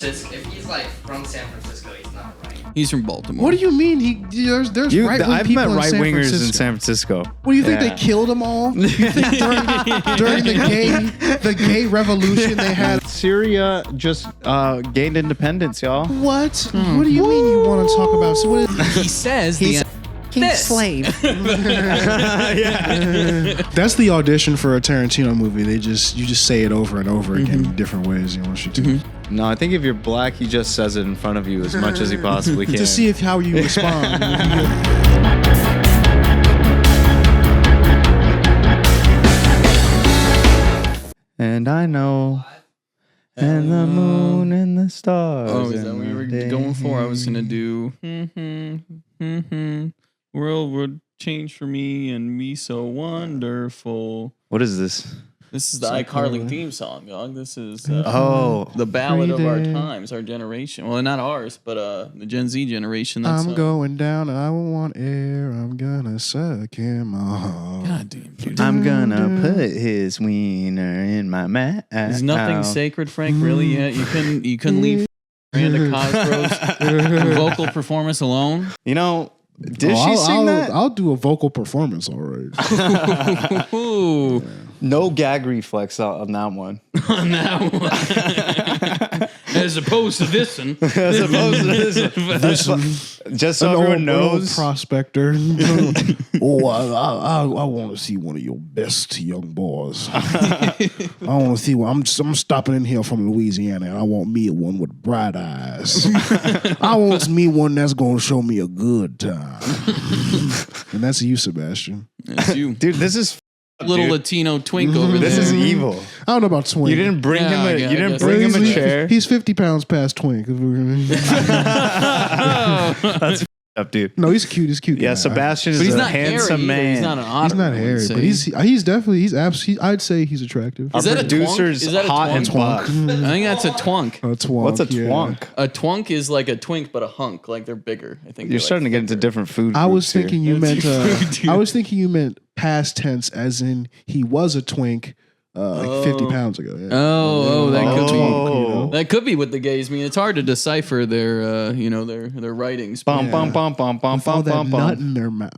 If he's like from San Francisco, he's not right. He's from Baltimore. What do you mean? There's right-wing people in San right-wingers Francisco. in San Francisco. What do you think? They killed them all? You think during the gay revolution they had? Syria just gained independence, y'all. What? What do you mean you want to talk about? So what is, He says He's a slave. that's the audition for a Tarantino movie. You just say it over and over again in different ways. He wants you to. No, I think if you're black, he just says it in front of you as much as he possibly can. To see how you respond. And I know, and the moon and the stars. Oh, is that what we were going for? I was gonna do. World would change for me and me so wonderful. What is this? This is the iCarly theme song, dog. This is The ballad of our times, our generation. Well, not ours, but the Gen Z generation. That's, I'm going down. I want air. I'm gonna suck him off. God damn, dude. I'm gonna put his wiener in my mouth. Is nothing sacred, Frank? Really? Yeah, you couldn't leave Miranda Cosgrove's vocal performance alone. You know, did she sing that? I'll do a vocal performance, all right. Ooh. No gag reflex on that one. On that one. As opposed to this one. As opposed to this one. Just so everyone An old knows. prospector. I want to see one of your best young boys. I want to see one. I'm stopping in here from Louisiana, and I want me one with bright eyes. I want me one that's going to show me a good time. And that's you, Sebastian. That's you. Dude, this is Little dude. Latino twink over there. This is evil. I don't know about Twink. You didn't bring him a I you didn't guess. bring him a chair. He's 50 pounds past Twink. That's up, dude. No, he's cute. He's cute. Yeah, guy. Sebastian But is he's a not handsome hairy man. either. He's not an otter. He's not I would hairy, say. but he's definitely I'd say he's attractive. Our Is that a producer's twunk? Is that a hot and twunk? buff. I think that's a twunk. A twonk, What's a yeah. twonk? A twunk is like a twink, but a hunk. Like they're bigger. I think You're starting to get into different food. I was groups thinking here. you meant. Dude. I was thinking you meant past tense, as in he was a twink, like 50 pounds ago. Yeah. Oh, that could twink, be. you know? That could be what the gays mean. It's hard to decipher their, their writings Bum bum bum bum bum All bum that bum nut bum. in their mouth.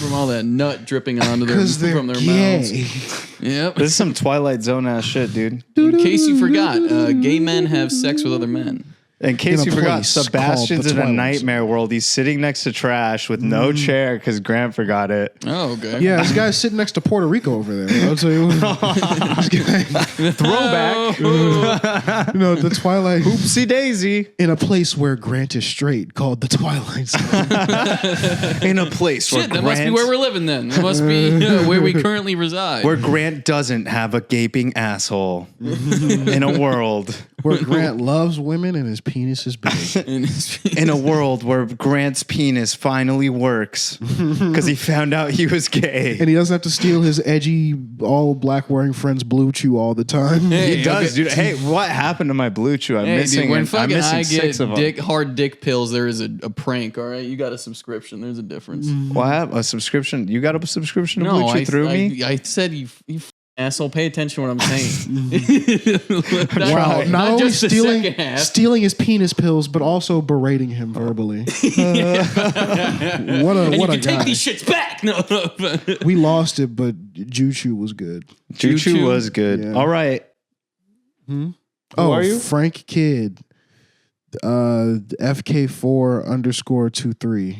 from all that nut dripping onto their Because they're from their gay. mouths. Yep. This is some Twilight Zone ass shit, dude. In case you forgot, gay men have sex with other men. In case In a you forgot, place Sebastian's called in the a Twilight nightmare world. He's sitting next to trash with no chair because Grant forgot it. Oh, okay. Yeah, this guy's sitting next to Puerto Rico over there. I'll tell you what. This guy, Throwback. the Twilight. Oopsie daisy. In a place where Grant is straight, called the Twilight Zone. In a place where Shit, that must be where we're living then. That must be where we currently reside. where Grant doesn't have a gaping asshole. In a world. Where Grant loves women and his penis is big. In a world where Grant's penis finally works because he found out he was gay. And he doesn't have to steal his edgy, all black wearing friend's Blue Chew all the time. Hey, He does, okay. dude. Hey, what happened to my Blue Chew? I'm Hey, missing. dude, when I'm fucking missing I 6 get of them. hard dick pills, there is a prank, all right? You got a subscription. There's a difference. What? A subscription? You got a subscription to No, Blue Chew through me? I said you asshole, pay attention to what I'm saying. Wow, not only just the second half. stealing his penis pills, but also berating him verbally. What a And what you a can guy. take these shits back. No. We lost it, but Juchu was good. Choo Choo Choo-choo. was good. Yeah. All right. Oh, are you? Frank Kidd. FK4_23.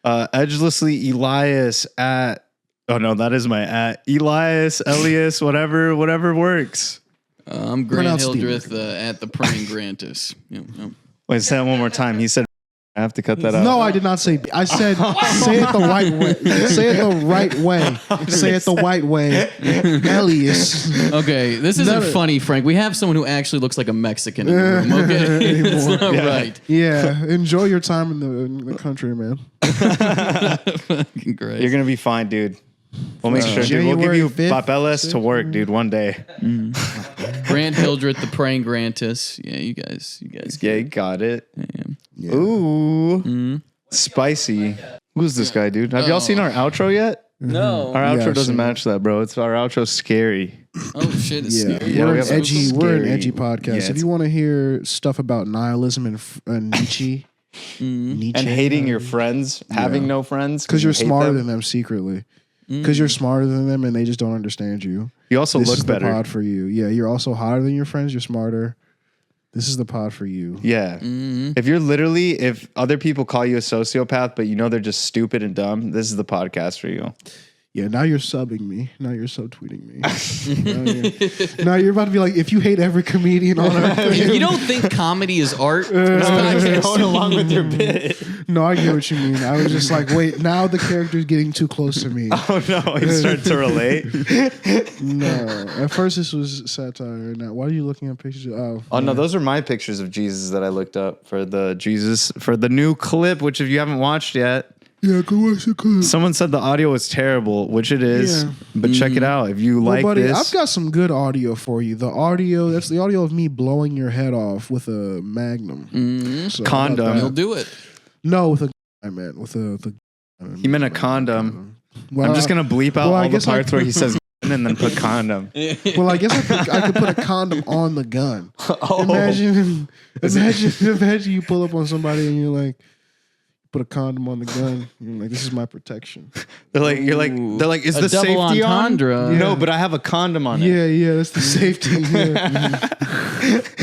Edgelessly Elias at. Oh no, that is my at Elias Elias whatever works. I'm Grant Pronounce Hildreth at the praying Grantis. Yep. Wait, say that one more time. He said I have to cut that out. No, I did not say. I said say it the right way. Say it the right way. Say it the right way. Elias. Okay, this isn't funny, Frank. We have someone who actually looks like a Mexican in the room. Okay, it's not right. Yeah, enjoy your time in the country, man. Fucking great. You're gonna be fine, dude. We'll make sure, dude. We'll give you January 5th, papeles to work, dude, one day. Grant Hildreth, the praying Grantis. Yeah, you guys. Yeah, you got it. Yeah. Ooh. Spicy. Who's this guy, dude? Have y'all seen our outro yet? No. Our outro Yeah, doesn't so- match that, bro. It's our outro's scary. Oh shit, it's Yeah, scary. Yeah, we're, we an have a edgy, we're an edgy scary- podcast. yeah, If it's- you want to hear stuff about nihilism and Nietzsche, Mhm. And hating your friends, having no friends. because you you're hate smarter them. than them secretly. Because you're smarter than them and they just don't understand you. You also This look is better. the pod for you. Yeah, you're also hotter than your friends. You're smarter. This is the pod for you. Yeah. If you're literally, if other people call you a sociopath, but you know they're just stupid and dumb, this is the podcast for you. Yeah, now you're subbing me. Now you're subtweeting me. now you're about to be like, if you hate every comedian on earth. You don't think comedy is art? Going along with your bit. No, I get what you mean. I was just like, wait, now the character's getting too close to me. Oh no, he started to relate. No, at first this was satire. Now, why are you looking at pictures? Oh no, those are my pictures of Jesus that I looked up for the new clip, which if you haven't watched yet, yeah, go watch the clip. someone said the audio was terrible, which it is. Yeah. But check it out if you like buddy, this. I've got some good audio for you. That's the audio of me blowing your head off with a magnum. So, how about Condom. You'll that? do it. No, with a. I meant with a. He meant a condom. Well, I'm just gonna bleep out well, I all the guess I- parts where he says and then put condom. Well, I guess I could put a condom on the gun. Oh. Imagine you pull up on somebody and you're like, put a condom on the gun. You're like, this is my protection. They're like, is A the double safety entendre. on? No, but I have a condom on it. Yeah, that's the safety. Yeah, That's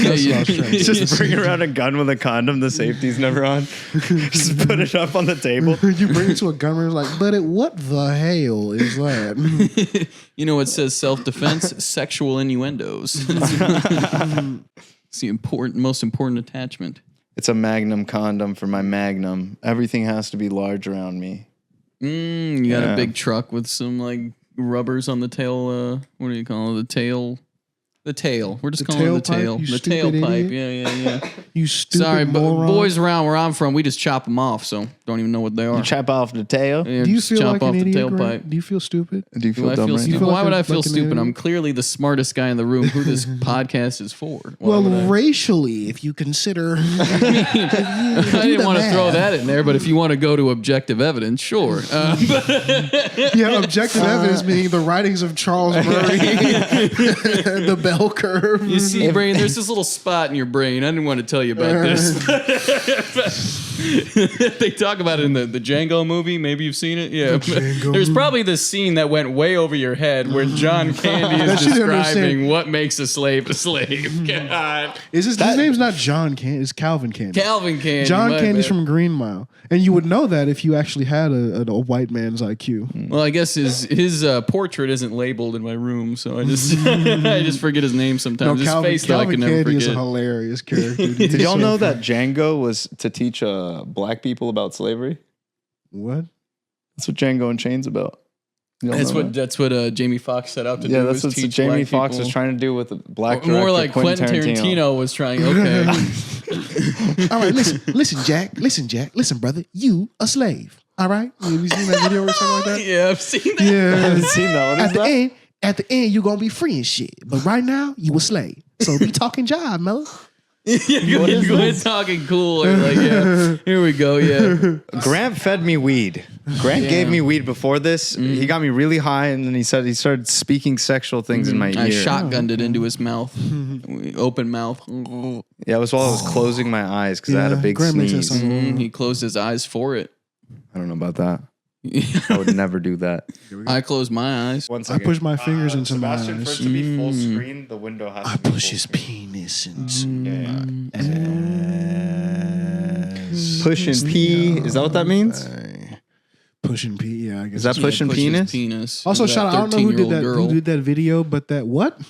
what I was trying to say. Just bring around a gun with a condom. The safety's never on. Just put it up on the table. You bring it to a gunman, it's like, but what the hell is that? You know, it says self-defense, sexual innuendos. It's the most important attachment. It's a Magnum condom for my Magnum. Everything has to be large around me. You got a big truck with some like rubbers on the tail. What do you call it? The tail. We're just calling it the tailpipe, tail. you The stupid tailpipe. idiot. Yeah. You stupid Sorry, but moron. boys around where I'm from, we just chop them off. So don't even know what they are. You chop off the tail. Yeah, Do you just feel chop like off an the idiot? tailpipe. Grant? Do you feel stupid? Do you Do feel I dumb feel right stupid? feel now? Why like would I a feel fucking stupid? idiot? I'm clearly the smartest guy in the room. Who this podcast is for? Why Well, would I? racially, if you consider, I didn't want to throw that in there, but if you want to go to objective evidence, sure. yeah, objective evidence being the writings of Charles Murray, the bell curve. You see, brain, there's this little spot in your brain. I didn't want to tell you about this. They talk about it in the Django movie. Maybe you've seen it. Yeah. Django There's movie. probably this scene that went way over your head where John Candy is That you didn't describing understand. what makes a slave a slave. God. His name's not John Candy, it's Calvin Candy. Calvin Candy. John my Candy's bad. from Green Mile, and you would know that if you actually had a white man's IQ. Well, I guess his portrait isn't labeled in my room, so I just I just forget his name sometimes. His face, though, I Calvin can never Candy is a forget. hilarious character. Did y'all know that Django was to teach black people about slavery? What? That's what Django Unchained's about. You don't know that? That's what Jamie Foxx set out to Yeah, do. that's was what teach Jamie black Foxx people. was trying to do with the black director, More like Quentin Tarantino was trying. Okay. All right, listen, Jack, listen, brother, you a slave. All right, have you seen that video or something like that? Yeah, I've seen that. I Yeah. haven't seen that. What is that? At the end, you're gonna be free and shit. But right now, you a slave. So be talking jive, Mella. You're going talking cool. And like, yeah, here we go. Yeah. Grant fed me weed. Grant gave me weed before this. He got me really high, and then he started speaking sexual things in my ear. I shotgunned it into his mouth. Open mouth. Yeah, it was while I was closing my eyes because I had a Yeah, big Grant makes that sneeze. sound- He closed his eyes for it. I don't know about that. I would never do that. I closed my eyes. One I push my fingers into my Sebastian, for it eyes. to be full screen, the window has I to be push full his screen. penis into Yeah. my ass. Push and pee. Is that what that means? Pushing P, yeah, I guess. Is that it's- pushing Push his penis? penis. Also, That shout out. I don't know who did 13-year-old that. girl. Who did that video? But that what?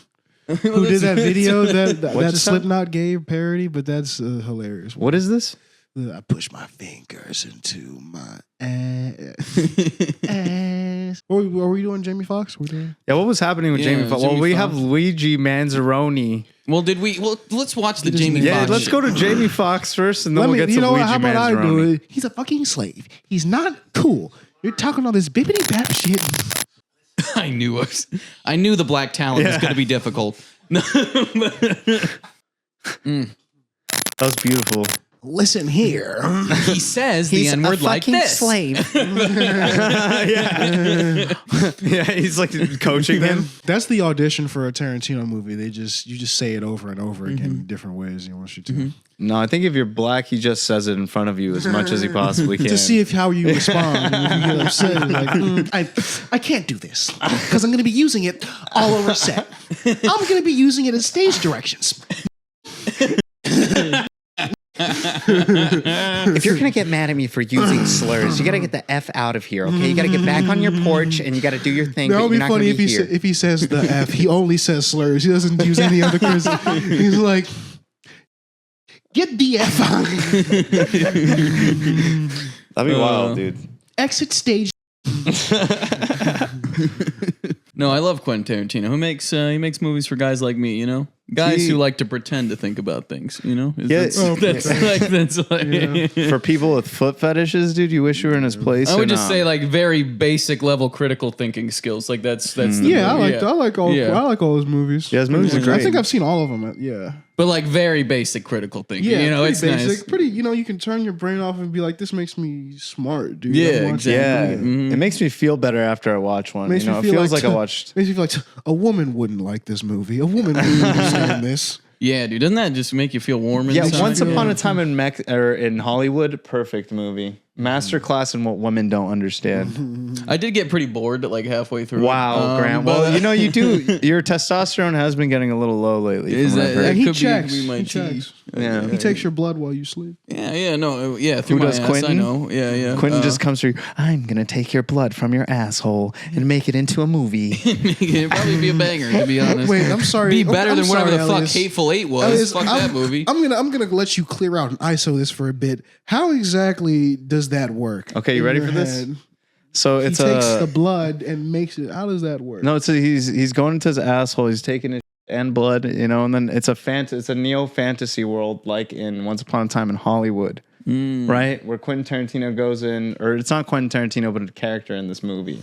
Who did that video? That What that just happened? Slipknot gave parody. But that's hilarious. What is this? I push my fingers into my ass. Are we doing Jamie Foxx? Yeah, what was happening with Yeah, Jamie Foxx? Well, Jamie we Foxx. have Luigi Manzaroni. Well, let's watch the Jamie Yeah, Foxx let's shit. go to Jamie Foxx first, and then Let we'll me. get You to know Luigi what? How about I do Manzaroni. it? He's a fucking slave. He's not cool. You're talking all this bippity bap shit. I knew the black talent was Yeah. going to be difficult. That was beautiful. listen here. He says the N word like this. slave. Yeah, he's like coaching them. That's the audition for a Tarantino movie. You just say it over and over again in different ways. He wants you to. No, I think if you're black, he just says it in front of you as much as he possibly can. To see how you respond. And if you get upset, like, I can't do this because I'm going to be using it all over set. I'm going to be using it as stage directions. If you're gonna get mad at me for using slurs, you gotta get the F out of here, okay? You gotta get back on your porch and you gotta do your thing. That would be funny if here. if he says the F. He only says slurs. He doesn't use any other curses. He's like, get the F out. That'd be wild, dude. Exit stage. No, I love Quentin Tarantino. He makes movies for guys like me, you know, guys who like to pretend to think about things, you know. That's For people with foot fetishes, dude, you wish you were in his place. I would just say like very basic level critical thinking skills. Like that's the Yeah, movie. I like all his movies. Yeah, his movies are great. I think I've seen all of them. Yeah. But like very basic critical thinking. Yeah, you know, it's basic, nice. pretty. You know, you can turn your brain off and be like, "This makes me smart, dude." Yeah, I'm watching exactly. it. Yeah, it makes me feel better after I watch one. Makes you know, me it feel feels like I watched. Makes me feel like a woman wouldn't like this movie. A woman wouldn't understand this. Yeah, dude. Doesn't that just make you feel warm Yeah, inside? Once Upon a Time in Hollywood, perfect movie. Masterclass in what women don't understand. I did get pretty bored like halfway through. Wow, Grant. but- Well, you know, you do. Your testosterone has been getting a little low lately. Is from what that- I've heard. And he could be- checks. could be my He tea. checks. Yeah. He takes your blood while you sleep. Yeah, no, yeah. Through Who my does ass, Quentin? I know. Yeah. Quentin just comes through. I'm gonna take your blood from your asshole and make it into a movie. It'd probably be a banger, to be honest. Wait, I'm sorry. Be better I'm than whatever sorry, the fuck Elias. Hateful Eight was. Elias, Fuck that movie. I'm gonna let you clear out and ISO this for a bit. How exactly does that work? Okay, you in ready your for this? head? So He it's takes the a blood and makes it. How does that work? no. It's he's going into his asshole. He's taking it and blood, you know, and then it's a neo fantasy world like in Once Upon a Time in Hollywood, right? Where Quentin Tarantino goes in, or it's not Quentin Tarantino, but a character in this movie,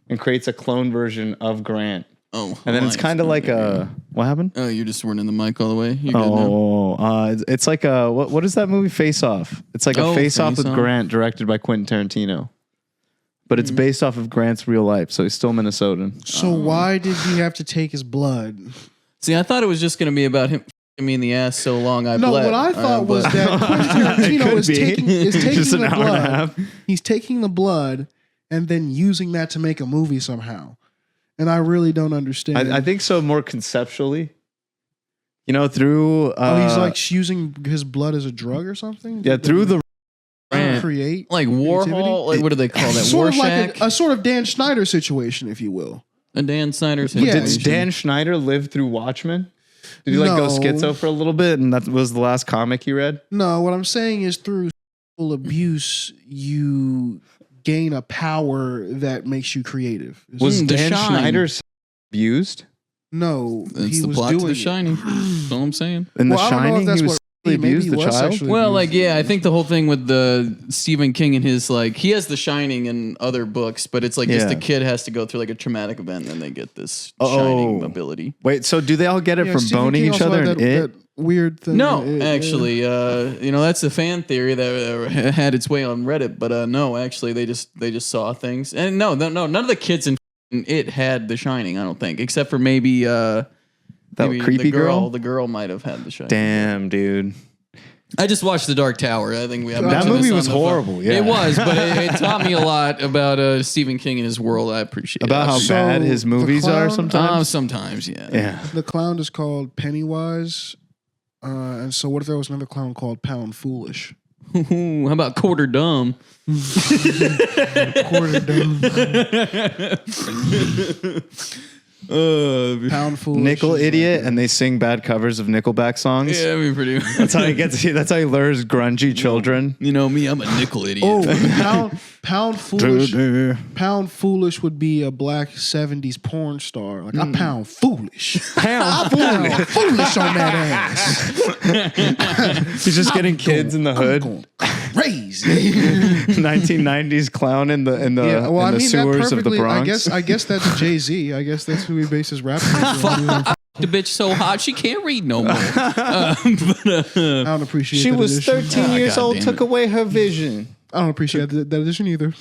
and creates a clone version of Grant. Oh, And then it's kind of like a what happened? Oh, you're just running the mic all the way. You're good now. It's like a what is that movie? Face Off. It's like a Oh, Face Off with Face Off. Grant, directed by Quentin Tarantino, but it's based off of Grant's real life, so he's still Minnesotan. So why did he have to take his blood? See, I thought it was just going to be about him f***ing me in the ass so long I No, bled. what I thought was but- that Quentin Tarantino could is be. taking Just an the hour and a blood. half. He's taking the blood and then using that to make a movie somehow. And I really don't understand. I think so, more conceptually. You know, through he's like using his blood as a drug or something. through the to create like Warhol, like what do they call that? sort of Warshak? like a sort of Dan Schneider situation, if you will. a Dan Snyder Yeah. Did situation. Dan Schneider live through Watchmen? Did he like go No. schizo for a little bit, and that was the last comic you read? No, what I'm saying is through sexual abuse, you gain a power that makes you creative. Was The Dan Shine. Schneider abused No, That's he the was plot to doing The it. Shining. That's all I'm saying. in The Well, I don't know if Shining? that's He was what- sexually maybe abused he the was child. sexually Well, abused. like, yeah, I think the whole thing with the Stephen King and his, like, he has The Shining and other books, but it's like just Yeah. a kid has to go through like a traumatic event and then they get this Oh. shining ability. Wait, so do they all get it Yeah, from Stephen boning King each also other had and that it? weird thing. No, It- actually, you know, that's a fan theory that had its way on Reddit, but no, actually, they just saw things, and no, none of the kids in it had The Shining, I don't think, except for maybe That maybe creepy the girl? The girl might have had The Shining. Damn, dude. I just watched The Dark Tower. I think we have That movie was horrible, yeah. It was, but it taught me a lot about Stephen King and his world. I appreciate About how it. So, bad his the movies are clown- sometimes. Sometimes, yeah. Yeah. The clown is called Pennywise. And so what if there was another clown called Pound Foolish? Ooh, how about Quarter Dumb? Quarter Dumb. Pound Foolish. Nickel is idiot, like- and they sing bad covers of Nickelback songs. Yeah, I mean, pretty. That's how he gets. That's how he lures grungy children. You know me, I'm a nickel idiot. Oh, Pound Foolish. Pound Foolish would be a black 70s porn star. Like, I pound foolish. Pound Pound foolish on that ass. He's just getting kids in the I'm hood. going crazy. 1990s clown in the that sewers of the perfectly- Bronx. I guess that's Jay-Z. I guess that's who he bases rap on. the bitch so hot she can't read no more. I don't appreciate. She that was addition. 13 years God old, damn took it. away her vision. I don't appreciate that addition either.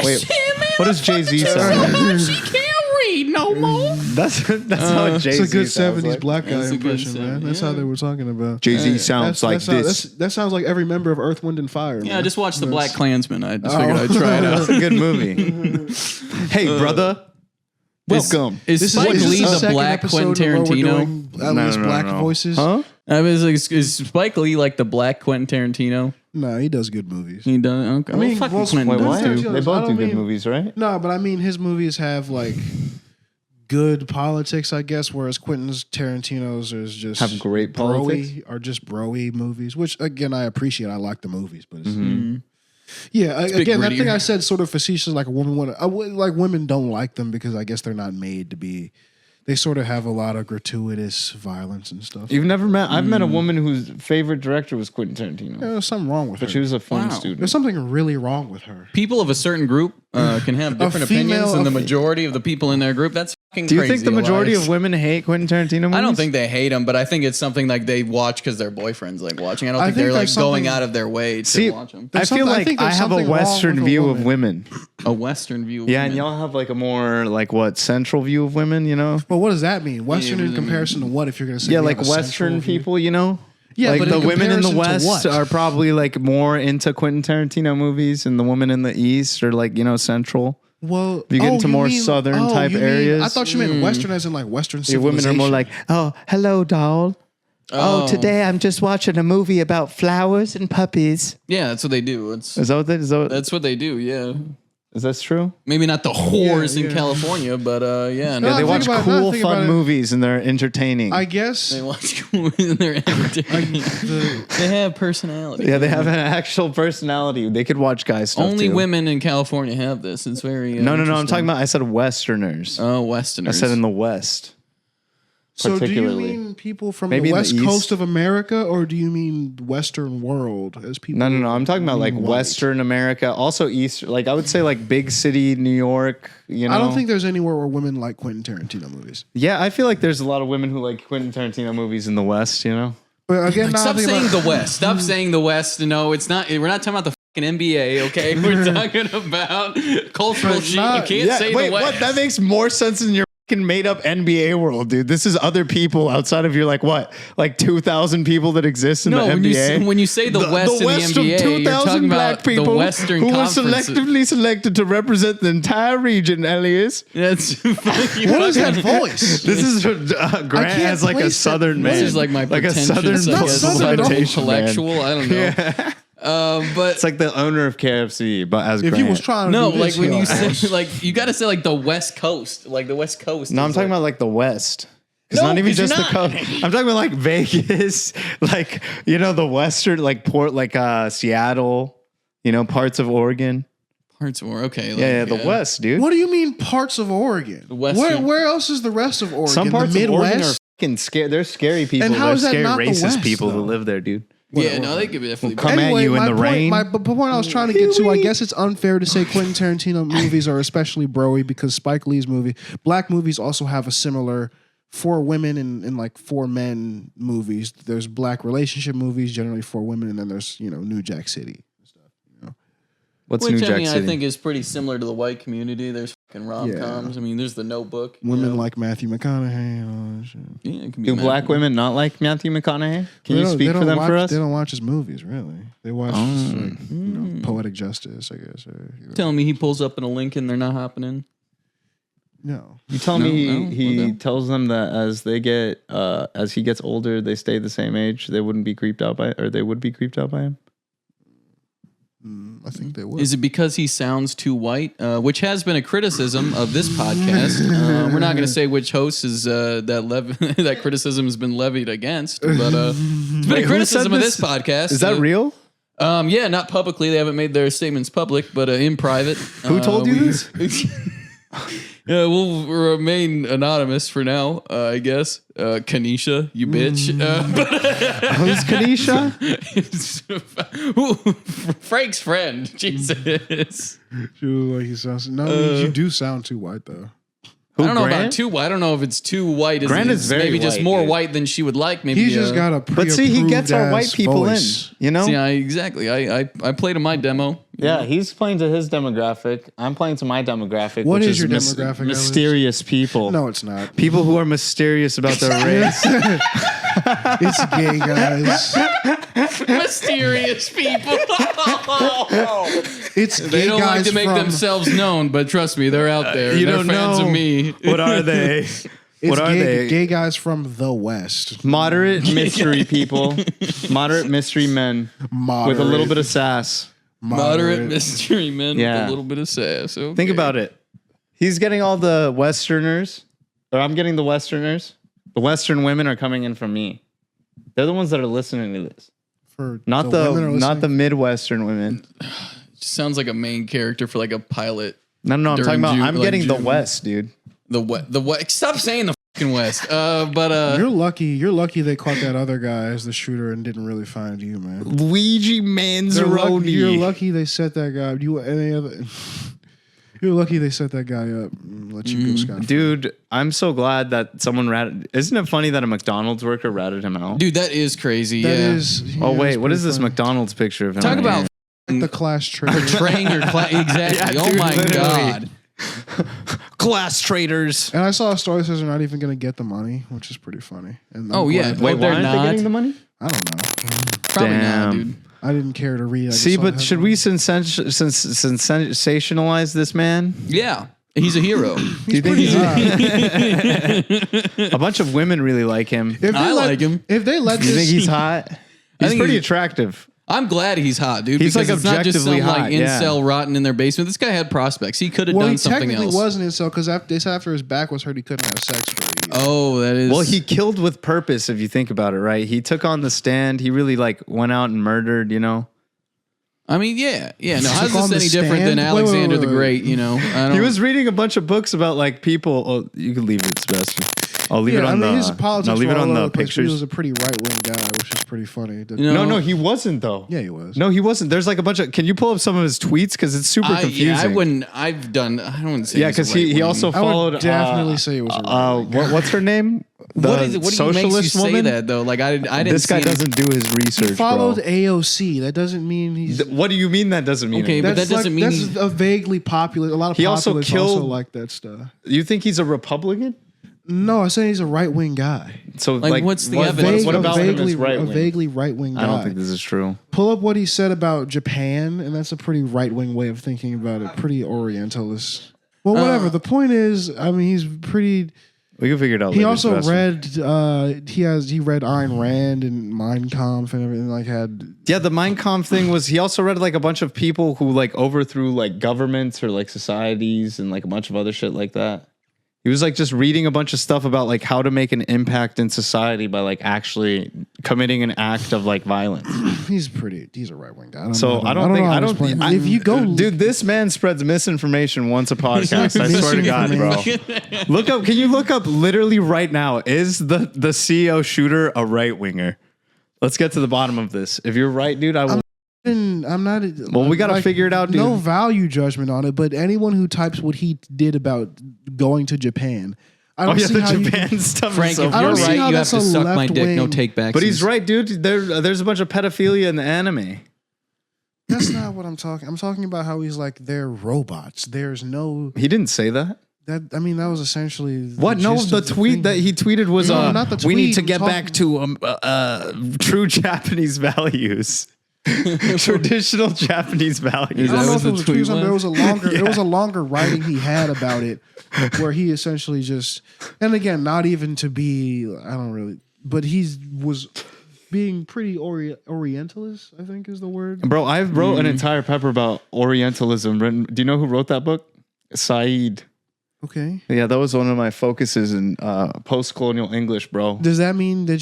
Wait, what does Jay-Z sound like? She can't read no more. That's how Jay-Z It's a good sounds 70s like. black guy That's a good impression, man. 70s, That's how they were talking about. Jay-Z sounds like That's how- this. that sounds like every member of Earth, Wind, and Fire. Yeah, I man. just watched The Black That's- Klansman. I just figured I'd try it out. That's a good movie. Hey, brother. Welcome. Is Spike is Lee the the second Black episode Quentin where we're Tarantino? doing at least black voices. Huh? I was like, is Spike Lee like the Black Quentin Tarantino? No, he does good movies. He does. Okay. I mean, fucking well, Quentin Wait, does what? Tarantino's- too. They I both do don't good mean- movies, right? No, but I mean, his movies have like good politics, I guess, whereas Quentin's Tarantino's is just Have great politics? are just broy movies, which again I appreciate. I like the movies, but it's, Mm-hmm. yeah, bit again that thing grittier. I said sort of facetious, like a woman would. Like women don't like them because I guess they're not made to be. They sort of have a lot of gratuitous violence and stuff. You've never met. I've met a woman whose favorite director was Quentin Tarantino, There's something wrong with her. but she was a fun Wow. student. There's something really wrong with her. People of a certain group can have different opinions, and the majority of the people in their group, that's fucking Do you crazy. think the majority Elias. of women hate Quentin Tarantino movies? I don't think they hate him, but I think it's something like they watch because their boyfriend's like watching. I don't I think think they're like there's going something- out of their way to See, watch him. I There's feel something- I like think I there's have a something wrong Western with a view of woman. women. A Western view. Of Yeah, and women. y'all have like a more like what central view of women, you know? Well, what does that mean? Western Yeah, in comparison to what? If you're going to say Yeah, you like have a central Western view? people, you know? Yeah, like but the in women in the comparison to West what? are probably like more into Quentin Tarantino movies, and the women in the East are like, you know, central. Well, You get into more southern type you mean- areas. I thought you meant Western as in like Western Your women are more like, oh, hello, doll. Oh, today I'm just watching a movie about flowers and puppies. Yeah, that's what they do. It's, Is that what that's what they do. Yeah, is that true? maybe not the whores Yeah, in yeah. California, but yeah, No, Yeah, they think watch about it, cool, think fun about it. movies and they're entertaining. I guess they watch and they're entertaining. They have personality. Yeah, they have an actual personality. They could watch guys stuff Only too. women in California have this. It's very No. I'm interesting. talking about. I said Westerners. Westerners. I said in the West. so. Do you particularly. mean people from Maybe in the the West East. Coast of America, or do you mean Western world as people? No. I'm talking about like white? Western America, also East. Like I would say like big city New York. You know. I don't think there's anywhere where women like Quentin Tarantino movies. Yeah, I feel like there's a lot of women who like Quentin Tarantino movies in the West. You know. But again, now Stop I think saying about- the West. Stop saying the West. No, it's not. We're not talking about the fucking NBA. Okay, we're talking about cultural But shit. not- You can't say wait, the West. what? That makes more sense in your fucking made up NBA world, dude. This is other people outside of your like what, like 2,000 people that exist in No, the when NBA. you say the West in the West NBA, of you're 2,000 talking black about the people Western who were Conference. selectively selected to represent the entire region. Elias, That's What is that voice? this is Grant can't as like a place Southern that- man. This is like my like a pretentious, Southern I guess, Southern at all. plantation man. intellectual. I don't know. But It's like the owner of KFC, but as If Grant. he was trying to no, do like this, when he'll you have- say like you got to say like the West Coast, like the West Coast. No, I'm is talking like- about like the West. It's No, not even 'cause you're just the not. coast. I'm talking about like Vegas, like you know the Western, like Port, like Seattle, you know parts of Oregon. parts of okay. Like, Yeah, the West, dude. What do you mean parts of Oregon? Western- Where else is the rest of Oregon? Some parts the of Oregon are Midwest? fucking scary. They're scary people. And how They're is that scary not the racist West, people though? who live there, dude. Yeah, no, they could definitely. Come at you in my the point, rain. The point I was trying to get to, I guess it's unfair to say Quentin Tarantino movies are especially broy because Spike Lee's black movies also have a similar for women and like for men movies. There's black relationship movies, generally for women, and then there's, New Jack City. What's Which New Jack I mean, City? I think is pretty similar to the white community. There's fucking rom-coms. I mean, there's The Notebook. you Women know. like Matthew McConaughey and all that shit. Yeah, it can be Do mad. black women not like Matthew McConaughey? Can They you don't- speak they for don't them watch, for us? They don't watch his movies, really. They watch Oh. Poetic Justice, I guess. Telling me he pulls up in a Lincoln, they're not hopping in. No. You tell No, me no, he well, no. tells them that as he gets older, they stay the same age. They wouldn't be creeped out by, or they would be creeped out by him. I think they would. Is it because he sounds too white? Which has been a criticism of this podcast. We're not going to say which host is that criticism has been levied against, but it's been a criticism of this podcast. Is that real? Yeah, not publicly. They haven't made their statements public, but in private. Who told you this? Yeah, we'll remain anonymous for now, I guess. Kanisha, you bitch. Who's Kanisha? Frank's friend. Jesus. Like he sounds. No, you do sound too white though. I don't know about Grant? too white. I don't know if it's too white. Grant is very maybe just white, more dude. white than she would like. Maybe He's just got a But see, he gets our white pre-approved-ass people voice. in. You know? See, exactly. I played in my demo. Yeah, he's playing to his demographic. I'm playing to my demographic. What which is your demographic, Ellis? Mysterious people. No, it's not. People who are mysterious about their race. It's gay guys. Mysterious people. It's They gay don't like guys to make from. themselves known, but trust me, they're out there. You They're don't fans know. of me. What are they? It's What are gay, they? Gay guys from the West. Moderate mystery people. Moderate mystery men with a little bit of sass. Moderate mystery men with Yeah. a little bit of sass. Okay. Think about it. He's getting all the Westerners, or I'm getting the Westerners. The Western women are coming in from me. They're the ones that are listening to this. For Not women are not the listening. Midwestern women. Sounds like a main character for like a pilot. No, I'm During talking about. June- I'm like getting the June. West, dude. The what? Stop saying the fucking West. But You're lucky. You're lucky they caught that other guy as the shooter and didn't really find you, man. Luigi You're lucky they set that guy. You any other? You're lucky they set that guy up and let you go scot free. Dude, I'm so glad that someone ratted. Isn't it funny that a McDonald's worker ratted him out? dude, that is crazy. That yeah. is. Oh yeah, wait, it's what is pretty this funny. McDonald's picture of him? Talk right about here? The class traitor. betraying your class. Exactly. Yeah, oh dude, my literally. god. glass traders. And I saw a story that says they're not even going to get the money, which is pretty funny. And I'm Oh, yeah. glad- Wait, they're why aren't not. they getting the money? I don't know. Probably Damn. not, dude. I didn't care to read. I just See, saw but the should we sensationalize this man? Yeah. He's a hero. Do you think he's a bunch of women really like him? If they I let- like him. If they let Do you this, think he's hot? He's think pretty he's- attractive. I'm glad he's hot, dude. He's, because like, it's not just some objectively like hot, yeah. incel rotting in their basement. This guy had prospects. He could have well, done he something technically else. wasn't incel because after his back was hurt, he couldn't have sex for a year. Oh, that is. Well, he killed with purpose, if you think about it, right? He took on the stand. He really like went out and murdered, you know? I mean, yeah. No, how's Took on this the any different than stand? Wait, Alexander the wait. Great? You know, I don't. He was reading a bunch of books about like people. Oh, you can leave it, Sebastian. I'll leave it on his the. politics No, leave were it all on over the the place, but He was pictures. a pretty right wing guy, which is pretty funny. No, he wasn't though. Yeah, he was. No, he wasn't. There's like a bunch of. Can you pull up some of his tweets? Because it's super confusing. Yeah, I wouldn't. I've done. I don't want to say. Yeah, he's a because he right-wing. also I would followed. definitely say it was a right-wing what's her name? The What is it? What do you makes you socialist say woman? that though? Like I didn't. This guy see any- doesn't do his research. He followed bro. AOC. That doesn't mean he's. What do you mean that doesn't mean? Okay, anything? but that doesn't mean that's a vaguely popular. A lot of He also populists killed- like that stuff. You think he's a Republican? No, I say he's a right wing guy. So Like, what's the what, evidence? What about him vaguely, as right a wing? vaguely right wing guy? I don't think this is true. Pull up what he said about Japan, and that's a pretty right wing way of thinking about it. Pretty Orientalist. Well, whatever. The point is, I mean, he's pretty. We can figure it out. He later, also Sebastian. read. He read Ayn Rand and Mein Kampf and everything. Like had. Yeah, the Mein Kampf thing was. He also read like a bunch of people who like overthrew like governments or like societies and like a bunch of other shit like that. He was like just reading a bunch of stuff about like how to make an impact in society by like actually committing an act of like violence. He's a right wing guy. So I don't think if you go, dude, this man spreads misinformation once a podcast. I swear to God, bro. Look up. Can you look up literally right now? Is the CEO shooter a right winger? Let's get to the bottom of this. If you're right, dude, I will. I'm not. Well, we gotta figure it out, dude. No value judgment on it, but anyone who types what he did about going to Japan, I Oh don't yeah, see the how you Japan can- stuff. Frank, is so if I you're don't see right, how you have that's to a suck my dick. No left-wing- take backs. But he's right, dude. There's a bunch of pedophilia in the anime. That's not what I'm talking. I'm talking about how he's like they're robots. There's no He didn't say that. that. I mean, that was essentially What? No, gist the of tweet thing. that he tweeted was, No, not the "We need tweet. to I'm get talking- back to true Japanese values, traditional Japanese values." I don't know was if it the was a tweet tweet. There was a longer. Yeah. It was a longer writing he had about it, where he essentially just, and again, not even to be. I don't really, but he was being pretty Orientalist. I think is the word. Bro, I wrote an entire paper about Orientalism. Written. Do you know who wrote that book? Said. Okay. Yeah, that was one of my focuses in post-colonial English, bro. Does that mean that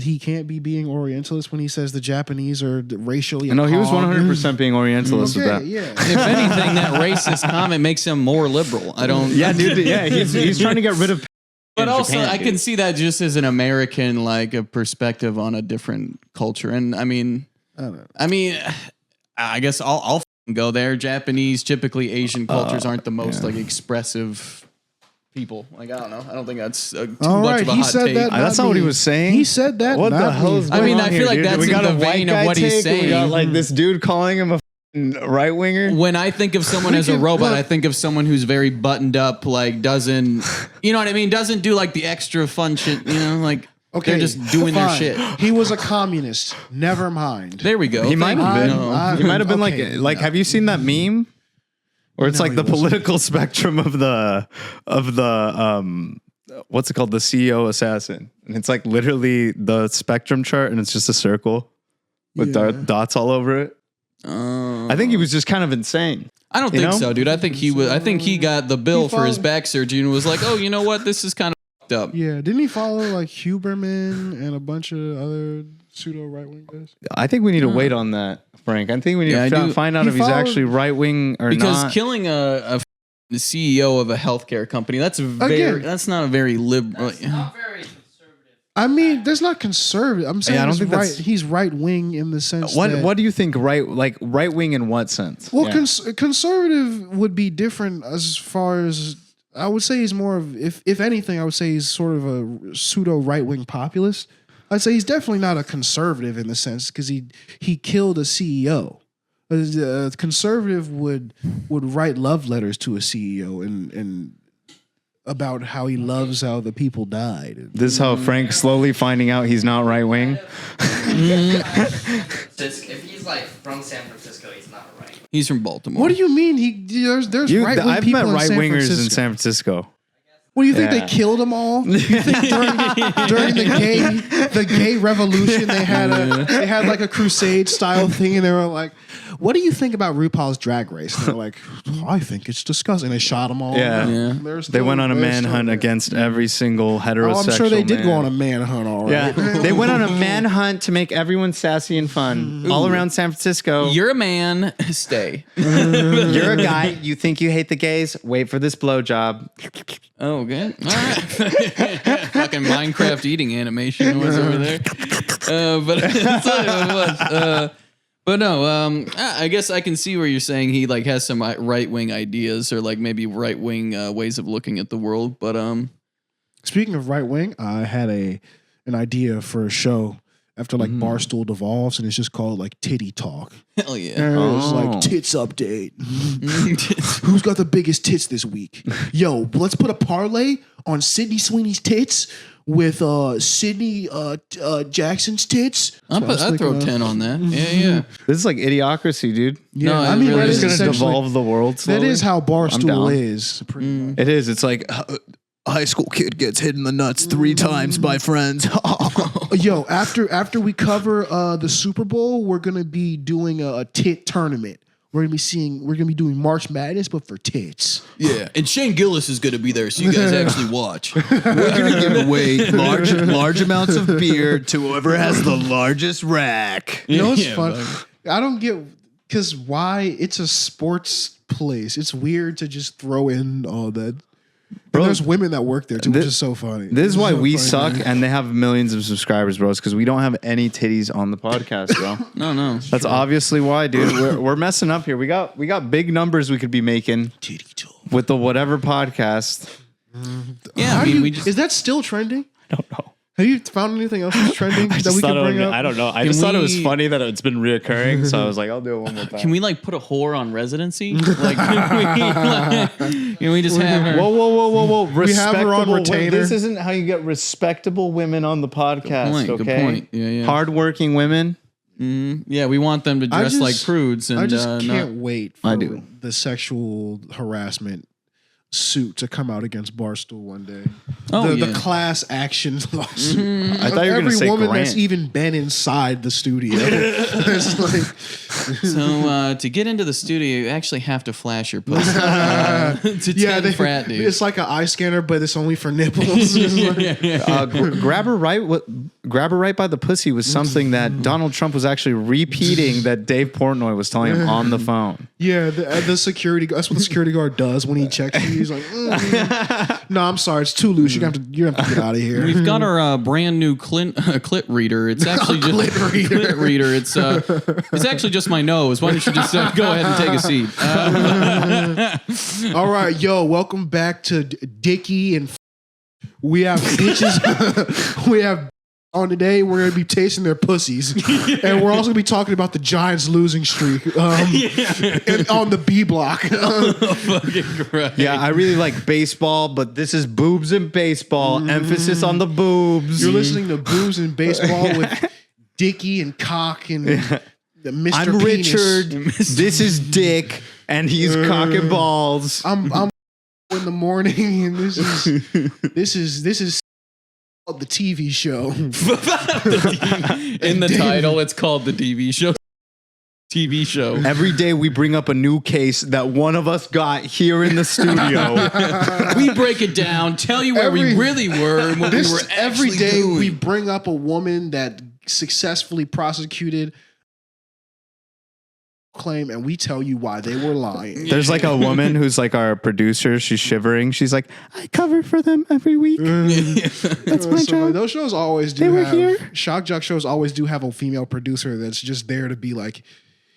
he can't be being Orientalist when he says the Japanese are racially? No, he was hog? 100% being Orientalist with Okay, that. yeah. If anything, that racist comment makes him more liberal. I don't. Yeah, dude. Yeah, he's trying to get rid of. But in also, Japan, I dude. can see that just as an American, like a perspective on a different culture. And I mean, I don't know. I guess I'll go there. Japanese, typically Asian cultures aren't the most like expressive people. Like I don't know. I don't think that's too All much right, of a he hot said take. that. That's not what he was saying. He said that. What the not hell me. is I going mean, on I feel here, like dude? that's We in got the a white vein of guy what he's take, saying. We got like this dude calling him a right winger. When I think of someone as a robot, I think of someone who's very buttoned up, like doesn't, you know what I mean? Doesn't do like the extra fun shit, you know, like they're just doing their fine. shit. He was a communist. Never mind. There we go. He might have been. I'm- He might have been okay, like. Have you seen that meme? Or it's No, like the he wasn't. political spectrum of the what's it called? The CEO assassin. And it's like literally the spectrum chart, and it's just a circle with dots all over it. I think he was just kind of insane. I don't think so, dude. I think he was. I think he got the bill for his back surgery and was like, "Oh, you know what? This is kind of fucked up." Yeah, didn't he follow like Huberman and a bunch of other pseudo right wing guys? I think we need to wait on that, Frank. I think we need to find out He if he's followed- actually right wing or Because not. killing the CEO of a healthcare company, that's not a very liberal. Not very conservative. I mean, there's not conservative. I'm saying I don't think that's- he's right wing in the sense What that, do you think right wing in what sense? well, Yeah. conservative would be different as far as I would say he's more of if anything, I would say he's sort of a pseudo right wing populist. I'd say he's definitely not a conservative in the sense because he killed a CEO. A conservative would write love letters to a CEO and about how he loves how the people died. This is how Frank's slowly finding out he's not right wing. If he's like from San Francisco, he's not right. He's from Baltimore. What do you mean? There's right wing I've people met in right San wingers in Francisco. San Francisco. What do you think Yeah. they killed them all? You think during the gay revolution they had like a crusade style thing and they were like, "What do you think about RuPaul's Drag Race?" And they're like, "I think it's disgusting." And they shot them all. Yeah. Yeah. They went on a manhunt against every single heterosexual Oh, I'm sure they did man. go on a manhunt. All right. Yeah, they went on a manhunt to make everyone sassy and fun all around San Francisco. You're a man. Stay. You're a guy. You think you hate the gays? Wait for this blowjob. Oh, okay. All right. Fucking Minecraft eating animation was over there. But no, I guess I can see where you're saying he like has some right wing ideas or like maybe right wing ways of looking at the world. But Speaking of right wing, I had an idea for a show after like Barstool devolves, and it's just called like Titty Talk. hell yeah. And it's like tits update. Who's got the biggest tits this week? Yo, let's put a parlay on Sydney Sweeney's tits with Sydney Jackson's tits. I'd throw 10 on that. Yeah. This is like idiocracy, dude. Yeah, No, I it mean, really that is is It's gonna essentially- devolve the world. That Slowly. is how I'm Barstool down. is. Pretty much. It is. It's like high school kid gets hit in the nuts 3 times by friends. Yo, after we cover the Super Bowl, we're gonna be doing a tit tournament. We're gonna be doing March Madness, but for tits. Yeah. And Shane Gillis is going to be there, so you guys actually watch. We're gonna give away large amounts of beer to whoever has the largest rack. You know what's Yeah, fun? but- I don't get because why it's a sports place. It's weird to just throw in all that. Bro, And there's women that work there too, which thi- is so funny. This is It's why so we funny, suck man. and they have millions of subscribers, bros, because we don't have any titties on the podcast, bro. No. That's obviously why, dude. We're messing up here. We got big numbers we could be making Titty talk. with the whatever podcast. Yeah, How I do mean, you- we just. is that still trending? I don't know. Have you found anything else that's trending that we can bring up? I don't know. I Can just thought it was we- funny that it's been reoccurring, so I was like, I'll do it one more time. Can we like put a whore on residency? Like, can we just have her? Whoa! We have her on Respectable retainer. This isn't how you get respectable women on the podcast. Good okay, point. Yeah. Hardworking women. Yeah, we want them to I dress just- like prudes and I just not. can't wait for I do. the sexual harassment suit to come out against Barstool one day. Oh, the yeah. class action lawsuit. I thought you were Every going to say woman Grant. that's even been inside the studio. It's like, So to get into the studio, you actually have to flash your pussy to yeah, 10 frat dudes. it's like an eye scanner, but it's only for nipples. It's like- Grab her right. What grab her right by the pussy was something that Donald Trump was actually repeating that Dave Portnoy was telling him on the phone. Yeah, the security. That's what the security guard does when he checks you. He's like, "No, I'm sorry, it's too loose. You have to get out of here." We've got our brand new clit reader. It's actually just clit reader. It's actually just my nose. Why don't you just go ahead and take a seat? All right, yo, welcome back to Dickie and. We have bitches. We have on today. We're gonna be tasting their pussies, and we're also gonna be talking about the Giants losing streak and on the B block. Fucking great. Yeah, I really like baseball, but this is boobs and baseball. Emphasis on the boobs. You're listening to Boobs and Baseball with Dickie and Cock and Mr. I'm Penis. Richard. This is Dick, and he's cock and balls. I'm in the morning, and this is the TV show. In the title, it's called the TV show. TV show. Every day we bring up a new case that one of us got here in the studio. We break it down, tell you where we really were and what we were every actually day doing. we bring up a woman that successfully prosecuted claim, and we tell you why they were lying. There's like a woman who's like our producer. She's shivering. She's like, I cover for them every week. That's my job. Those shows always do They were have here. shock jock shows always do have a female producer that's just there to be like,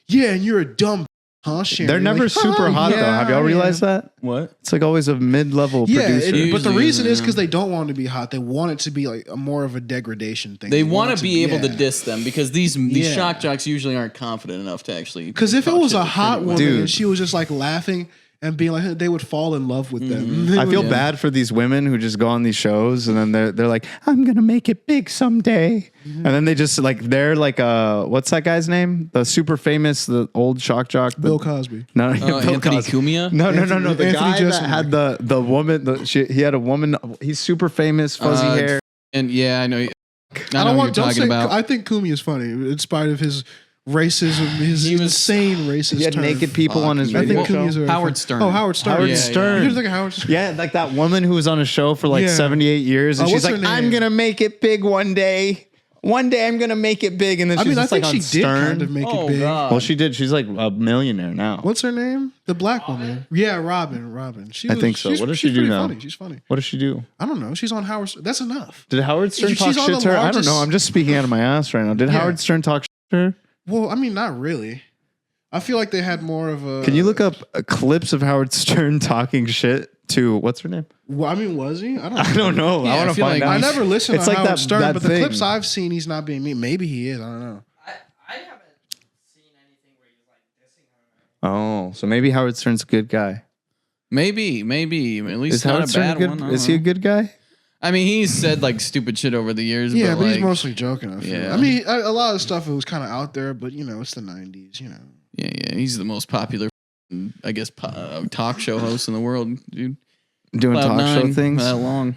yeah, and you're a dumb huh, Shannon. They're never like, super hot though. Have y'all realized that? What? It's like always a mid-level Yeah, producer. but the Usually reason is, is yeah. because they don't want it to be hot. They want it to be like a more of a degradation thing. They want it to be able to yeah. diss them because these Yeah. shock jocks usually aren't confident enough to actually. Because if it talk was shit a to hot anyone. woman Dude. and she was just like laughing and being like, they would fall in love with them. They I feel would- bad for these women who just go on these shows and then they're like, I'm gonna make it big someday, and then they just like they're like what's that guy's name? The super famous, the old shock jock, Bill Cosby. No, Oh, Bill Anthony Cosby. Cumia? No. The Anthony guy Jeselnik. that had the woman. He had a woman. He's super famous, fuzzy hair. And yeah, I know. I I know don't who want you're don't talking say. about. I think Kumi is funny in spite of his racism, his He was- insane racist. He had turn. naked people on his I radio think Kumi show. is very Howard funny. Stern. Oh, Howard Stern. Howard Yeah, Stern. You think of Howard Stern? Yeah, like that woman who was on a show for like Yeah. 78 years, and Oh, she's what's like, her name? "I'm gonna make it big one day. One day, I'm gonna make it big." And then I she's mean, I just think like she on did Stern. kind of make Oh, it big. God. Well, she did. She's like a millionaire now. What's her name? The black woman. Yeah, Robin. I think so. What does she do pretty now? Funny. She's funny. What does she do? I don't know. She's on Howard. That's enough. Did Howard Stern She's talk on shit the to her? I don't largest- know. I'm just speaking out of my ass right now. Did Yeah. Howard Stern talk shit to her? Well, I mean, not really. I feel like they had more of a. Can you look up clips of Howard Stern talking shit to what's her name? Well, I mean, was he? I don't. I don't know. Yeah, I I want to feel find like- out. I never listened It's to like Howard that- Stern, that but the thing. clips I've seen, he's not being mean. Maybe he is. I don't know. I haven't seen anything where he's like dissing her. Oh, so maybe Howard Stern's a good guy. Maybe. At least Is not Howard a Stern bad good? one. I don't Is he a know. good guy? I mean, he's said like stupid shit over the years. Yeah, but he's like, mostly joking. I feel. Yeah. I mean, a lot of stuff it was kind of out there, but you know, it's the '90s. You know. Yeah. He's the most popular, I guess, talk show host in the world, dude. Doing Cloud talk show nine, things. that long.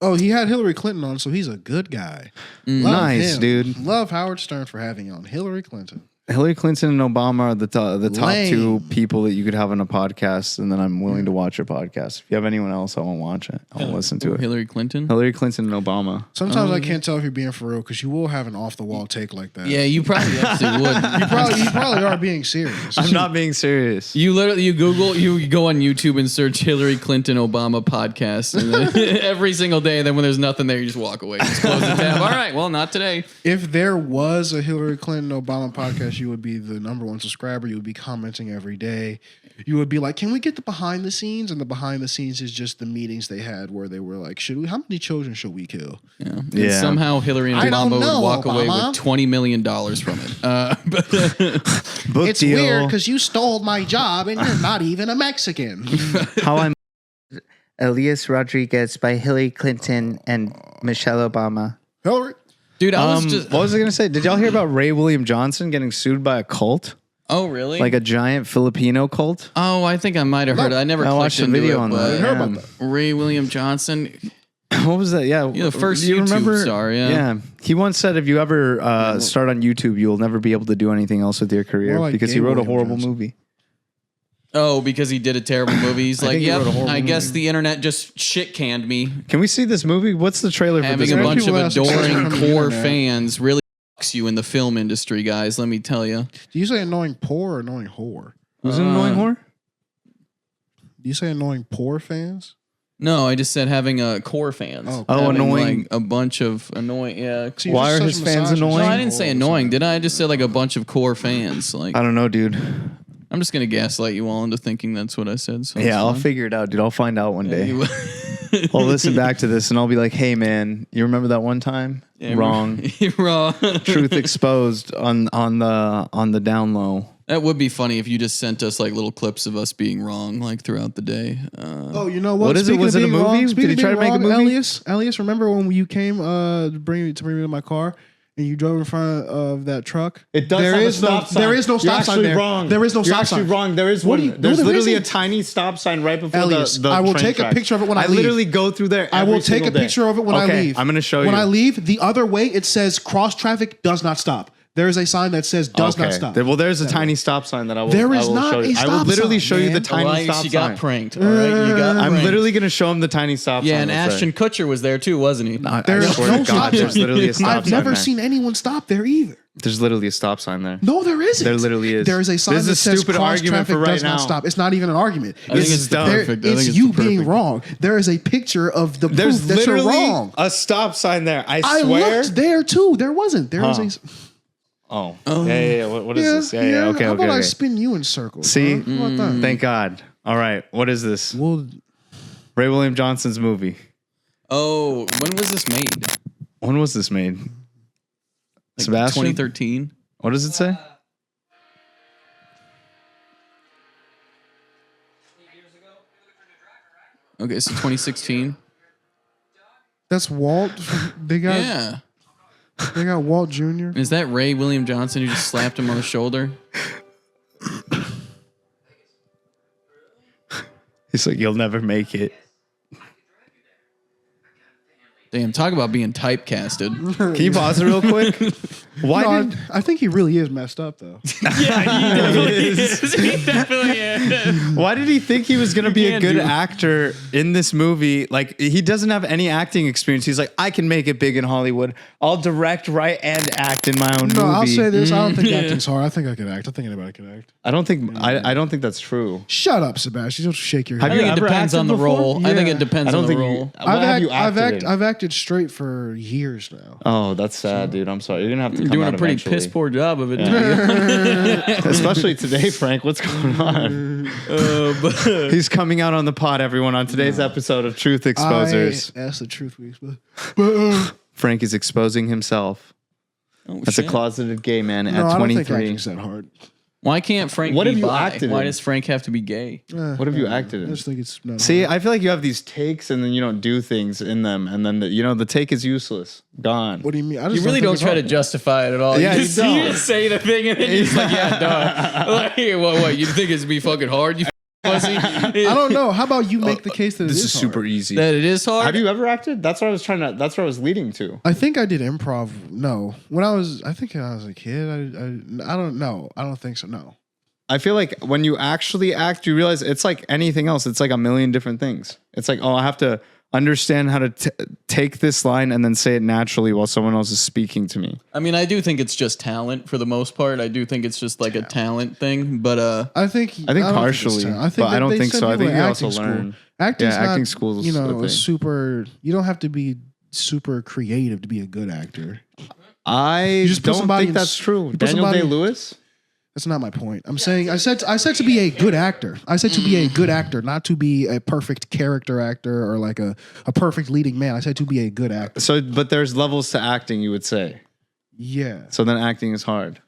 Oh, he had Hillary Clinton on, so he's a good guy. Love Nice, him. dude. Love Howard Stern for having on Hillary Clinton. Hillary Clinton and Obama are the top Lame. two people that you could have on a podcast, and then I'm willing to watch your podcast. If you have anyone else, I won't watch it. I won't listen to it. Hillary Clinton. Hillary Clinton and Obama. Sometimes I can't tell if you're being for real because you will have an off the wall take like that. Yeah, you probably actually would. you probably are being serious. I'm not being serious. You literally you go on YouTube and search Hillary Clinton Obama podcast and then every single day. And then when there's nothing there, you just walk away, just close the tab. All right, well, not today. If there was a Hillary Clinton Obama podcast, you would be the number one subscriber. You would be commenting every day. You would be like, "Can we get the behind the scenes?" And the behind the scenes is just the meetings they had where they were like, "How many children should we kill?" Yeah. And Yeah. somehow Hillary and I don't Obama know, would walk away Obama. with $20 million from it. But Book It's deal. weird because you stole my job and you're not even a Mexican. How I'm Elias Rodriguez by Hillary Clinton and Michelle Obama. Hillary. dude, I was just. what was I gonna say? Did y'all hear about Ray William Johnson getting sued by a cult, Oh, really? like a giant Filipino cult? Oh, I think I might have heard it. I never I clicked watched a into video it, on but that. heard about Yeah. Ray William Johnson. What was that? Yeah, You're the first you YouTube star, yeah. He once said, if you ever start on YouTube, you'll never be able to do anything else with your career More like because he gay wrote a William horrible Johnson. movie. Oh, because he did a terrible movie. He's like, think he yep, wrote a horrible I guess the internet just shit canned me. Can we see this movie? What's the trailer for Having this a movie? bunch of People ask adoring from the core internet. fans really fucks you in the film industry, guys. Let me tell you. Do you say annoying poor or annoying whore? Who's an annoying whore? Do you say annoying poor fans? No, I just said having core fans. Oh, Having, annoying. like, a bunch of annoying. Yeah. See, you're Why just are such his a fans misogynist. annoying? No, I didn't say annoying, did I? I just said like a bunch of core fans. Like, I don't know, dude. I'm just gonna gaslight you all into thinking that's what I said. So Yeah, I'll it's fine. figure it out, dude. I'll find out one day. You- I'll listen back to this and I'll be like, hey, man, you remember that one time? Yeah, Wrong. You're wrong. Truth exposed on the down low. That would be funny if you just sent us like little clips of us being wrong, like throughout the day. Oh, you know what? What is it? Speaking Was of it a being movie? wrong- Did speaking he of try to being make a wrong, movie? Elias, remember when you came to bring me in my car and you drove in front of that truck? It does There have is a stop sign. There is no You're stop sign actually there. wrong. There is no You're stop actually sign. wrong. There is What one. do you- There's no, there literally a isn't. tiny stop sign right before Elias, the I will train take a tracks. picture of it when I leave. literally go through there. I will every take a single day. picture of it when I Okay, leave. I'm going to show you. When I leave, the other way it says cross traffic does not stop. There is a sign that says does not stop. Well, there's a tiny stop sign that I will. There is I will not show a you. I will stop literally sign, show you the man. tiny Elias, stop you sign. got pranked. All right, you got. I'm pranked. literally going to show him the tiny stop Yeah, sign. and that's Ashton there. Kutcher was there too, wasn't he? There's I swear no to stop God, there's sign. literally a stop I've sign never there. seen anyone stop there either. There's literally a stop sign there. No, there isn't. There literally is. There is a sign This is that a says stupid cross argument traffic for right does now. not stop. It's not even an argument. I think it's the there- perfect. I think It's it's you the being perfect. wrong. There is a picture of the There's proof that you're literally wrong. a stop sign there. I I swear. looked there too. There wasn't. There was a. Oh. Yeah. What is this? Yeah. Okay. How about I Okay. spin you in circles? See? huh? How about that? Thank God. All right. What is this? Well, Ray William Johnson's movie. Oh, when was this made? When was this made? Like Sebastian? 2013. What does it say? 8 years ago. Okay, so 2016. that's Walt. They got Yeah. they got Walt Jr. Is that Ray William Johnson who just slapped him on the shoulder? He's like, you'll never make it. Damn, talk about being typecasted. Can you pause it real quick? Why No, did I think he really is messed up though. Why did he think he was going to be a can't good do- actor in this movie? Like, he doesn't have any acting experience. He's like, I can make it big in Hollywood. I'll direct, write, and act in my own movie. No, I'll say this. I don't think acting's hard. I think I could act. I think anybody could act. I don't think that's true. Shut up, Sebastian. Don't shake your Have head. I think you it ever depends acted on the before? role. I think Yeah. it depends I don't on the think role. What have you acted in? I've acted straight for years now. Oh, that's sad, dude. I'm sorry. You're gonna have to You're come doing out a pretty eventually. piss poor job of it. Especially today, Frank. What's going on? But He's coming out on the pod, everyone, on today's episode of Truth Exposers. That's the truth, but Frank is exposing himself oh, as a shit. closeted gay man no, at I don't think 23. acting's that hard. Why can't Frank What be have you bi? acted Why in? does Frank have to be gay? What have you acted I in? just think it's not See, hard. I feel like you have these takes and then you don't do things in them, and then the take is useless, gone. What do you mean? I just You really think don't it's try to hard. justify it at all. Yeah, you you just, don't. you just say the thing and then you're just like, yeah, duh. Like, what? You think it's be fucking hard? You pussy. I don't know. How about you make the case that This it is is super hard? easy. That it is hard. Have you ever acted? That's what I was that's what I was leading to. I think I did improv. No, when I think when I was a kid. I don't know. I don't think so. No. I feel like when you actually act, you realize it's like anything else. It's like a million different things. It's like, oh, I have to understand how to take this line and then say it naturally while someone else is speaking to me. I mean, I do think it's just talent for the most part. I do think it's just like a talent thing. But I think I think don't partially, it's talent. but I that don't they think send so. I people think to you also acting school. learn. Acting's Yeah, acting not, school's you a know, thing. super. You don't have to be super creative to be a good actor. I just put don't somebody think in that's true. put Daniel somebody- Day-Lewis? That's not my point. I'm saying I said to be a good actor. I said to be a good actor, not to be a perfect character actor or like a perfect leading man. I said to be a good actor. So, but there's levels to acting, you would say. Yeah. So then acting is hard.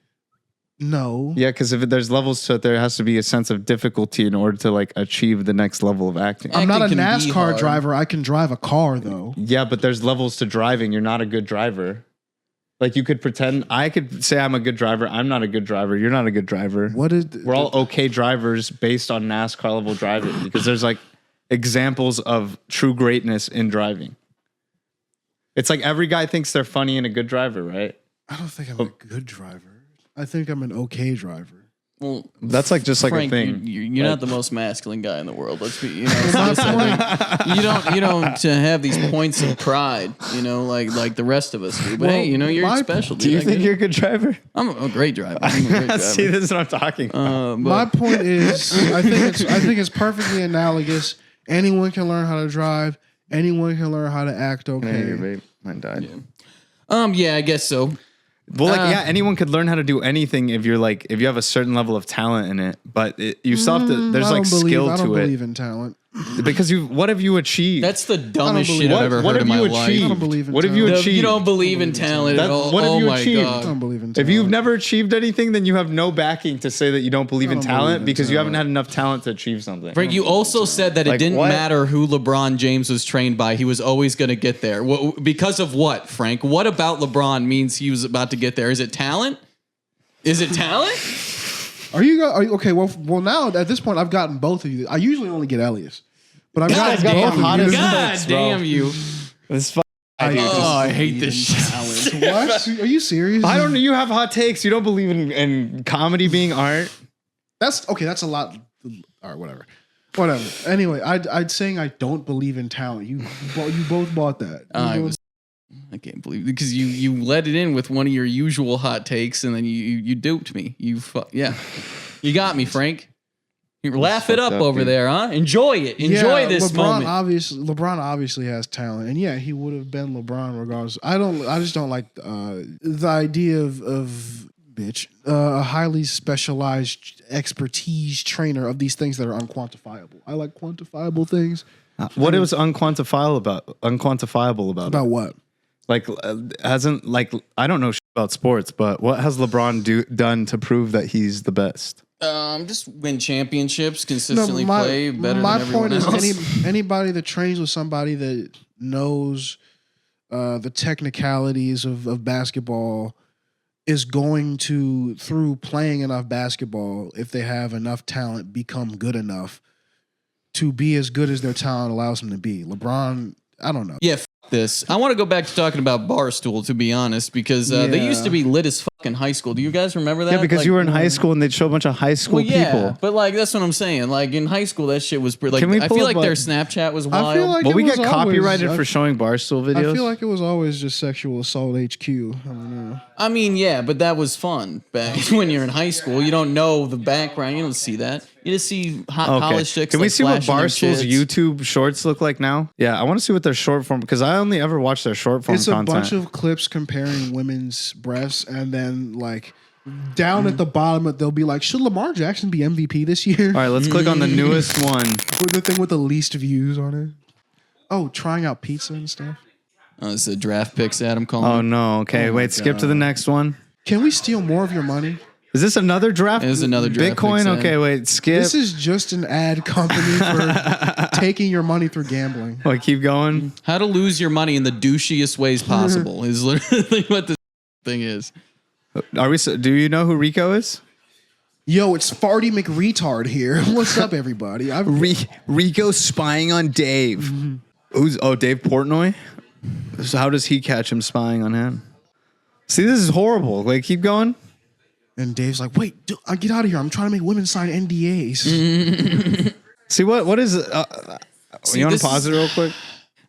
No. Yeah, because if there has to be a sense of difficulty in order to like achieve the next level of acting. I'm not a Acting can be NASCAR hard. driver. I can drive a car though. Yeah, but there's levels to driving. You're not a good driver. Like you could pretend. I could say I'm a good driver. I'm not a good driver. You're not a good driver. What is? We're all okay drivers based on NASCAR level driving because there's like examples of true greatness in driving. It's like every guy thinks they're funny and a good driver, right? I don't think I'm a good driver. I think I'm an okay driver. Well, That's like just like Frank, a thing. you're not the most masculine guy in the world. Let's be, you know, you don't have these points of pride, you know, like the rest of us do. But hey, you know, you're special. Do you think you're a good driver? I'm a great driver. I'm a great driver. See, this is what I'm talking about. My point is, I think it's perfectly analogous. Anyone can learn how to drive. Anyone can learn how to act okay. Mine died. Yeah, I guess so. Well, anyone could learn how to do anything if you have a certain level of talent in it. But you still have to. There's like skill to it. I don't believe in talent. Because what have you achieved? That's the dumbest shit I've ever heard in my life. I don't believe in What have you talent. achieved? You don't believe in talent at all. What have you achieved? I don't believe in talent. If you've never achieved anything, then you have no backing to say that you don't believe in talent because you haven't had enough talent to achieve something. Frank, you also said that it didn't matter who LeBron James was trained by. He was always going to get there. Because of what, Frank? What about LeBron means he was about to get there? Is it talent? Is it talent? Are you okay? Well, now at this point, I've gotten both of you. I usually only get Elias, but I've gotten both of you. God damn you! This I hate this shit. What? Are you serious? I don't know. You have hot takes. You don't believe in comedy being art. That's okay. That's a lot. All right, whatever. Anyway, I'd saying I don't believe in talent. You both bought that. I can't believe it because you let it in with one of your usual hot takes and then you duped me. You got me, Frank. You laugh it up over there, huh? Enjoy it. Enjoy this moment. LeBron obviously has talent, and yeah, he would have been LeBron regardless. I just don't like the idea of a highly specialized expertise trainer of these things that are unquantifiable. I like quantifiable things. What was unquantifiable about About what? Like, hasn't I don't know about sports, but what has LeBron done to prove that he's the best? Just win championships, consistently play better than everyone else. My point is anybody that trains with somebody that knows the technicalities of basketball is going to, through playing enough basketball, if they have enough talent, become good enough to be as good as their talent allows them to be. LeBron, I don't know. Yeah, this. I want to go back to talking about Barstool, to be honest, because they used to be lit as fuck in high school. Do you guys remember that? Yeah, because you were in high school and they'd show a bunch of high school people. But that's what I'm saying. Like in high school, that shit was pretty. I feel like their Snapchat was wild. I feel like we get copyrighted for showing Barstool videos. I feel like it was always just sexual assault HQ. I don't know. I mean, yeah, but that was fun back when you're in high school. You don't know the background. You don't see that. You just see hot college chicks. Can we see what Barstool's YouTube shorts look like now? Yeah, I want to see what their short form, because I only ever watch their short form content. It's a bunch of clips comparing women's breasts, and then down at the bottom, they'll be like, should Lamar Jackson be MVP this year? All right, let's click on the newest one. With the thing with the least views on it. Oh, trying out pizza and stuff. Oh, it's the draft picks, Adam calling. Oh, no. Okay, wait, skip to the next one. Can we steal more of your money? Is this another draft? It is another draft. Bitcoin? Okay, wait, skip. This is just an ad company for taking your money through gambling. Wait, keep going. How to lose your money in the douchiest ways possible is literally what this thing is. Do you know who Rico is? Yo, it's Farty McRetard here. What's up, everybody? Rico spying on Dave. Dave Portnoy? So how does he catch him spying on him? See, this is horrible. Keep going. And Dave's like, wait, get out of here. I'm trying to make women sign NDAs. See, what is it? You want to pause it real quick?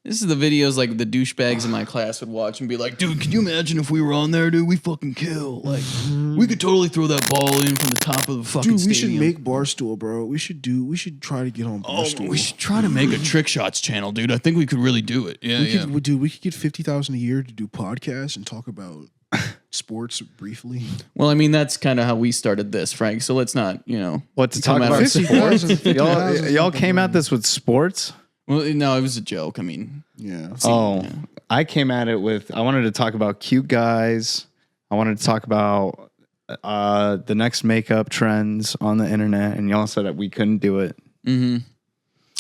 This is the videos the douchebags in my class would watch and be like, dude, can you imagine if we were on there, dude? We fucking kill. We could totally throw that ball in from the top of the fucking stadium. We should make Barstool, bro. We should try to get on Barstool. We should try to make a trick shots channel, dude. I think we could really do it. Yeah, we could get $50,000 a year to do podcasts and talk about sports briefly. Well, I mean, that's kind of how we started this, Frank. So let's not, what to talk about sports. Y'all came at this with sports. Well, no, it was a joke. I mean, yeah. I came at it with, I wanted to talk about cute guys. I wanted to talk about the next makeup trends on the internet, and y'all said that we couldn't do it. Mm-hmm.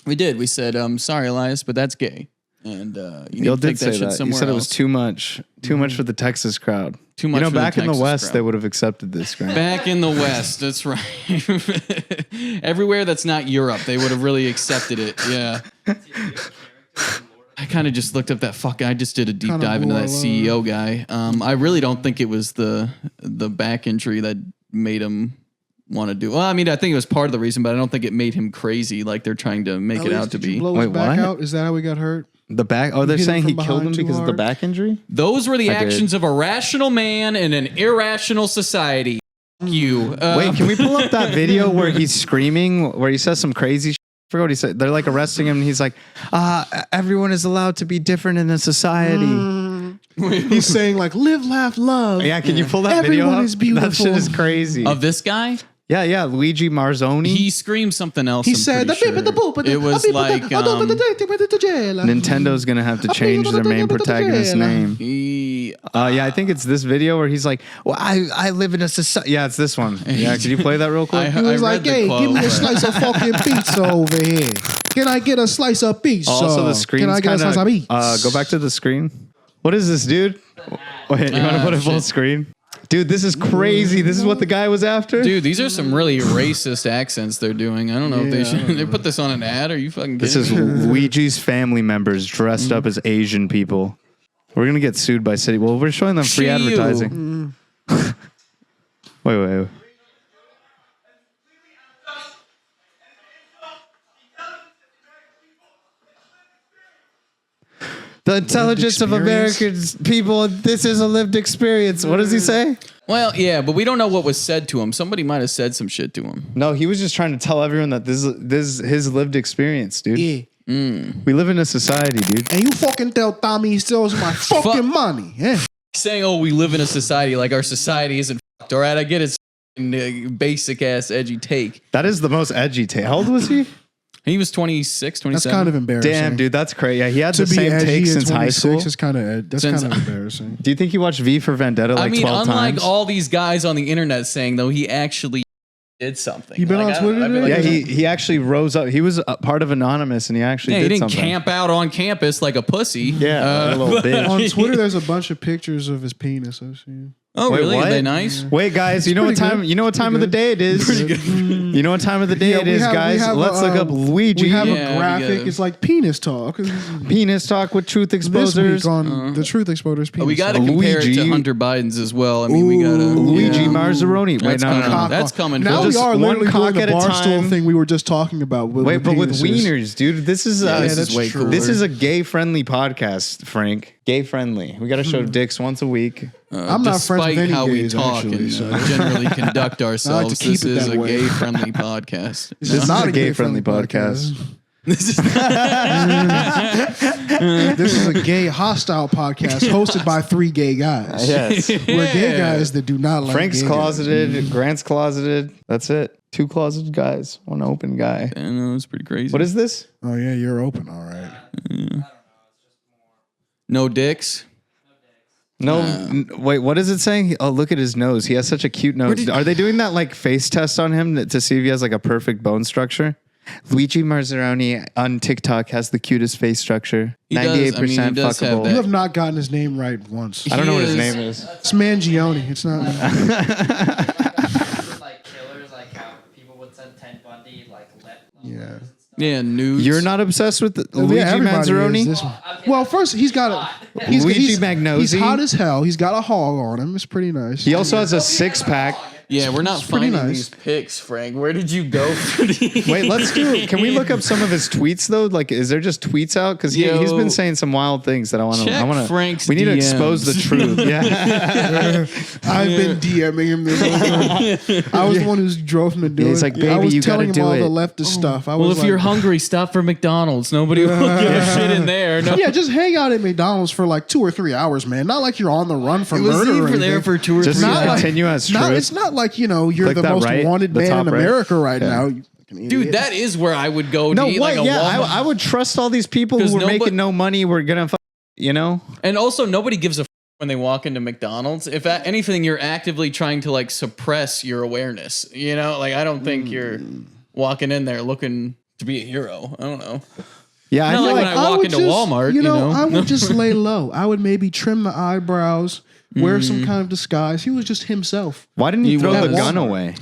We did. We said, sorry, Elias, but that's gay. And y'all did say that. You said it was too much for the Texas crowd. Too much. Back in the West, they would have accepted this. Back in the West, that's right. Everywhere that's not Europe, they would have really accepted it. Yeah. I kind of just looked up that I just did a deep dive into that CEO guy. I really don't think it was the back injury that made him want to do. Well, I mean, I think it was part of the reason, but I don't think it made him crazy like they're trying to make it out to be. Blow his Wait, back what? out? Is that how he got hurt? The back. Oh, they're hit him saying he from killed him behind too because of the hard? back injury. Those were the I did. actions of a rational man in an irrational society. F- You. Wait, can we pull up that video where he's screaming, where he says some crazy shit? I forgot what he said. They're like arresting him, and he's like, everyone is allowed to be different in a society. He's saying like, live, laugh, love. Yeah, can you pull that video Everyone up? is beautiful. That shit is crazy. Of this guy? Yeah, Luigi Marzoni. He screamed something else. He I'm said, pretty sure. It was like Nintendo's gonna have to change their main protagonist's name. Yeah, I think it's this video where he's like, "Well, I live in a society." Yeah, it's this one. Yeah, could you play that real quick? He was like, hey, give me a slice of fucking pizza over here. Can I get a slice of pizza? Also, the screen's Can I get a slice of pizza? Go back to the screen. What is this, dude? Wait, you want to put it full screen? Dude, this is crazy. This is what the guy was after? Dude, these are some really racist accents they're doing. I don't know if they should. They put this on an ad. Are you fucking kidding This is me? Luigi's family members dressed up as Asian people. We're going to get sued by City. Well, we're showing them free Shoo. advertising. Wait. The intelligence of Americans people, this is a lived experience. What does he say? Well, yeah, but we don't know what was said to him. Somebody might have said some shit to him. No, he was just trying to tell everyone that this is his lived experience, dude. Yeah. We live in a society, dude. And you fucking tell Tommy he steals my fucking money. Yeah. Saying, oh, we live in a society like our society isn't fucked. All right, I get his basic ass edgy take. That is the most edgy take. How old was he? He was 26, 27. That's kind of embarrassing. Damn, dude, that's crazy. Yeah, he had To the be same edgy take at since high 26 school. is kind of embarrassing. Do you think he watched V for Vendetta like 12 unlike times? all these guys on the internet saying, though, he actually did something. You been on Twitter today? Yeah, he actually rose up. He was a part of Anonymous, and he actually he did didn't something. camp out on campus like a pussy. Yeah, a little bitch. On Twitter, there's a bunch of pictures of his penis I've seen. Oh, Wait, really? what? Are they nice? Wait, guys, you know what pretty time? good. You know what time of the day it is? You know what time of the day Yeah, it we is, have- we guys. have Let's a, look up Luigi. We have Yeah, a graphic. we gotta- It's like penis talk. Penis talk with Truth This Expozers. week on the Truth Exposers penis. We got to talk. compare it Luigi. to Hunter Biden's as well. I mean, we got to. Luigi yeah. Marzoni. Wait, That's no. coming. That's coming. Now Phil. we Just are one literally cock doing at the a Barstool time. thing we were just talking about. Wait, but with penises. wieners, dude. This is that's this is way true. cooler. This is a gay-friendly podcast, Frank. Gay-friendly. We got to show dicks once a week. I'm not friends with Despite any how we gays, talk actually, and so. generally conduct ourselves, keep this it is that a way. gay-friendly podcast. This This is not is a a gay-friendly gay-friendly podcast. This is This is a gay hostile podcast hosted by 3 gay guys. Yes. We're gay guys that do not like Frank's gay closeted. Grant's closeted. That's it. 2 closeted guys. 1 open guy. I know, it's pretty crazy. What is this? Guys. Oh yeah, you're open. All right. No dicks? No, wait, what is it saying? Oh, look at his nose. He has such a cute nose. Are they doing that like face test on him to see if he has like a perfect bone structure? Luigi Marzoni on TikTok has the cutest face structure. He does. I mean, he 98% does have fuckable. that. You have not gotten his name right once. I don't know what his He name is- is. It's Mangione. It's not. With like killers, like how people would send Ted Bundy like Yeah. Yeah, nudes. You're not obsessed with Luigi everybody is Marzoni? this one. Well, first he's got a. Luigi Magnozzi? He's hot as hell. He's got a hog on him. It's pretty nice. He also has a 6-pack. Yeah, we're not It's pretty finding nice. these pics, Frank. Where did you go for these? Wait, let's do. Can we look up some of his tweets though? Like, is there just tweets out? Because he's Yo. been saying some wild things that I want to. Check I want to. Frank's We need to DMs. expose the truth. Yeah. I've been DMing him this whole time. I was the one who drove him to do Yeah, he's it. like, "Baby, I was you gotta telling him do all it." the leftist stuff. I Well, was if you're like, hungry, stop for McDonald's. Nobody will give shit in there. No. yeah, just hang out at McDonald's for like 2 or 3 hours, man. Not like you're on the run for It was murder. or even there anything. for 2 or Just 3 not hours. like- continue as No, truth. it's not like you're Click the that most right, wanted the man top in right. America right Yeah. now. You fucking Dude, idiot. that is where I would go to No, eat what? like a Yeah, Walmart. I would trust all these people who 'Cause were nobody- making no money. Were gonna, you know. And also, nobody gives a when they walk into McDonald's. If anything, you're actively trying to like suppress your awareness. You know, like I don't think you're walking in there looking to be a hero. I don't know. Yeah, I Not feel like like when I walk would into just, Walmart, you know? I would just lay low. I would maybe trim the eyebrows, wear some kind of disguise. He was just himself. why didn't he He throw was. the gun away?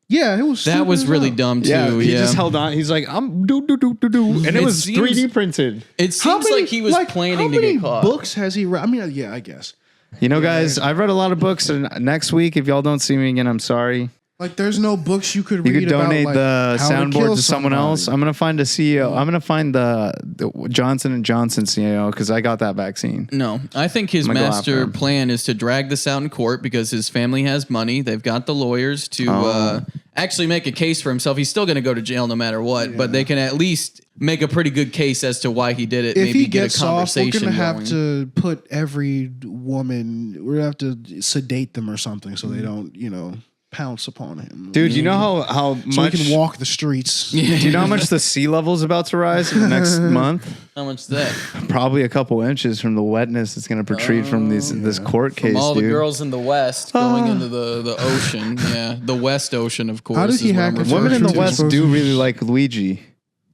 Yeah, it was. That stupid was as really hell. dumb too. Yeah, Yeah, he just held on. He's like, I'm do, and it It was seems- 3D printed. It How seems many- like he was how planning to many get caught. books has he read? I mean, yeah, I guess. You know, guys, I've read a lot of books, and next week, if y'all don't see me again, I'm sorry. Like, there's no books you could You read could donate about, the like, how soundboard kill to someone somebody. else. I'm gonna find a CEO. I'm gonna find the Johnson & Johnson CEO because I got that vaccine. No, I think his I'm gonna go master after him. plan is to drag this out in court because his family has money. They've got the lawyers to actually make a case for himself. He's still going to go to jail no matter what, but they can at least make a pretty good case as to why he did it. If maybe he get gets a off, we're conversation gonna have going. to put every woman. We're gonna have to sedate them or something so they don't, pounce upon him. Dude, you know how so much? he can walk the streets. Do you know how much the sea level is about to rise in the next month? How much is that? Probably a couple inches from the wetness that's going to protrude from this court case, From all dude. the girls in the West going into the ocean. Yeah, the West Ocean, of course. How does he is what hack I'm a referring Women in the to. West do really like Luigi.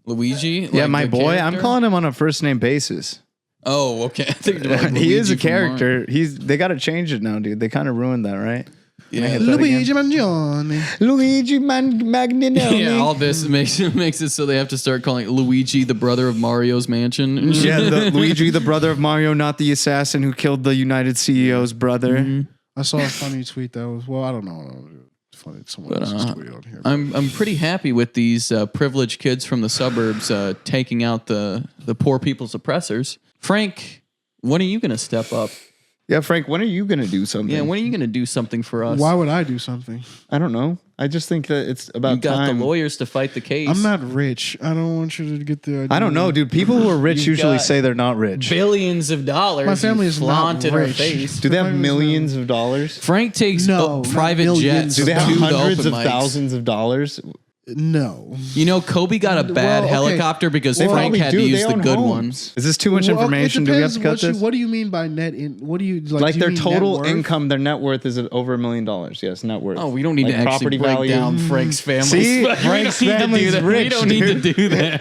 Luigi? Yeah, Like my the boy. I'm character? calling him on a first name basis. Oh, okay. I think they're like He is Luigi a from Mario. character. They got to change it now, dude. They kind of ruined that, right? Yeah, Luigi Mangione. Luigi Magnanoni. yeah, all this makes it so they have to start calling it Luigi the brother of Mario's mansion. and shit. Yeah, Luigi, the brother of Mario, not the assassin who killed the United CEO's brother. I saw a funny tweet that was, I don't know. It's funny. Someone else's tweet on here. I'm pretty happy with these privileged kids from the suburbs taking out the poor people's oppressors. Frank, when are you going to step up? Yeah, Frank, when are you going to do something? Yeah, when are you going to do something for us? Why would I do something? I don't know. I just think that it's about You got time. the lawyers to fight the case. I'm not rich. I don't want you to get the idea. I don't know, dude. People who are rich You've usually got say they're not rich. billions of dollars. My family you is not flaunt in our rich. face. Do they have Family is millions of dollars? Frank takes No, not private millions. jets. Do they have to the hundreds open of mics. thousands of dollars? No. You know, Kobe got a bad okay. helicopter because Well, Frank Probably had do. to They use the own good homes. ones. Is this too much Well, information? it Do we have depends to cut this? What do you mean by net? What do you like? Like do you their mean total net worth? income, their net worth is over $1 million. Yes, net worth. Oh, we don't need Like to actually property break value. down Frank's family. See? We don't Frank's need to do family's that. We rich, don't need to do that.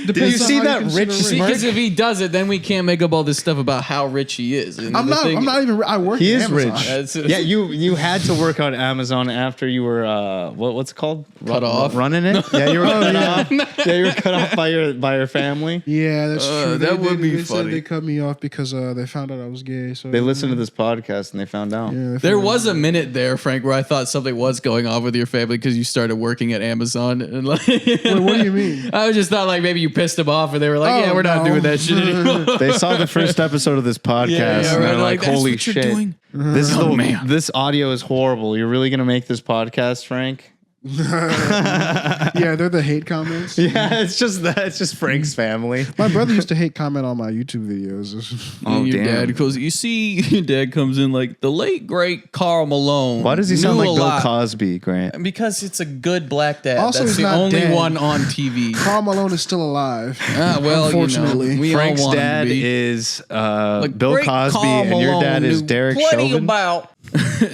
Did you see that rich Because if he does it, then we can't make up all this stuff about how rich he is. And I'm the not. thing- I'm not even. I work. He at is Amazon. rich. That's- Yeah, you had to work on Amazon after you were what's it called? Cut off? Running it? Yeah, you were cut off. Yeah, you were cut off by your family. Yeah, that's true. that would be they funny. said they cut me off because they found out I was gay. So They listened to this podcast and they found out. Yeah, they There found was out. a minute there, Frank, where I thought something was going on with your family because you started working at Amazon. And like, Wait, what do you mean? I just thought like maybe you pissed them off, and they were like, Oh, "Yeah, we're not no. doing that shit anymore." They saw the first episode of this podcast yeah, and right. they're like, That's "Holy what you're shit, doing. this is Oh, man. this audio is horrible. You're really gonna make this podcast, Frank?" Yeah, they're the hate comments. Yeah, it's just Frank's family. My brother used to hate comment on my YouTube videos. Oh, And your damn. dad goes, you see, your dad comes in like the late great Karl Malone. Why does he sound knew like a Bill lot." Cosby, Grant? Because it's a good black dad. Also, That's he's the not only dead. one on TV. Carl Malone is still alive. Well, Unfortunately. you know, we Frank's all want him to dad be. is Like, Bill great Cosby, Karl and your dad Malone is knew Derek plenty Chauvin. about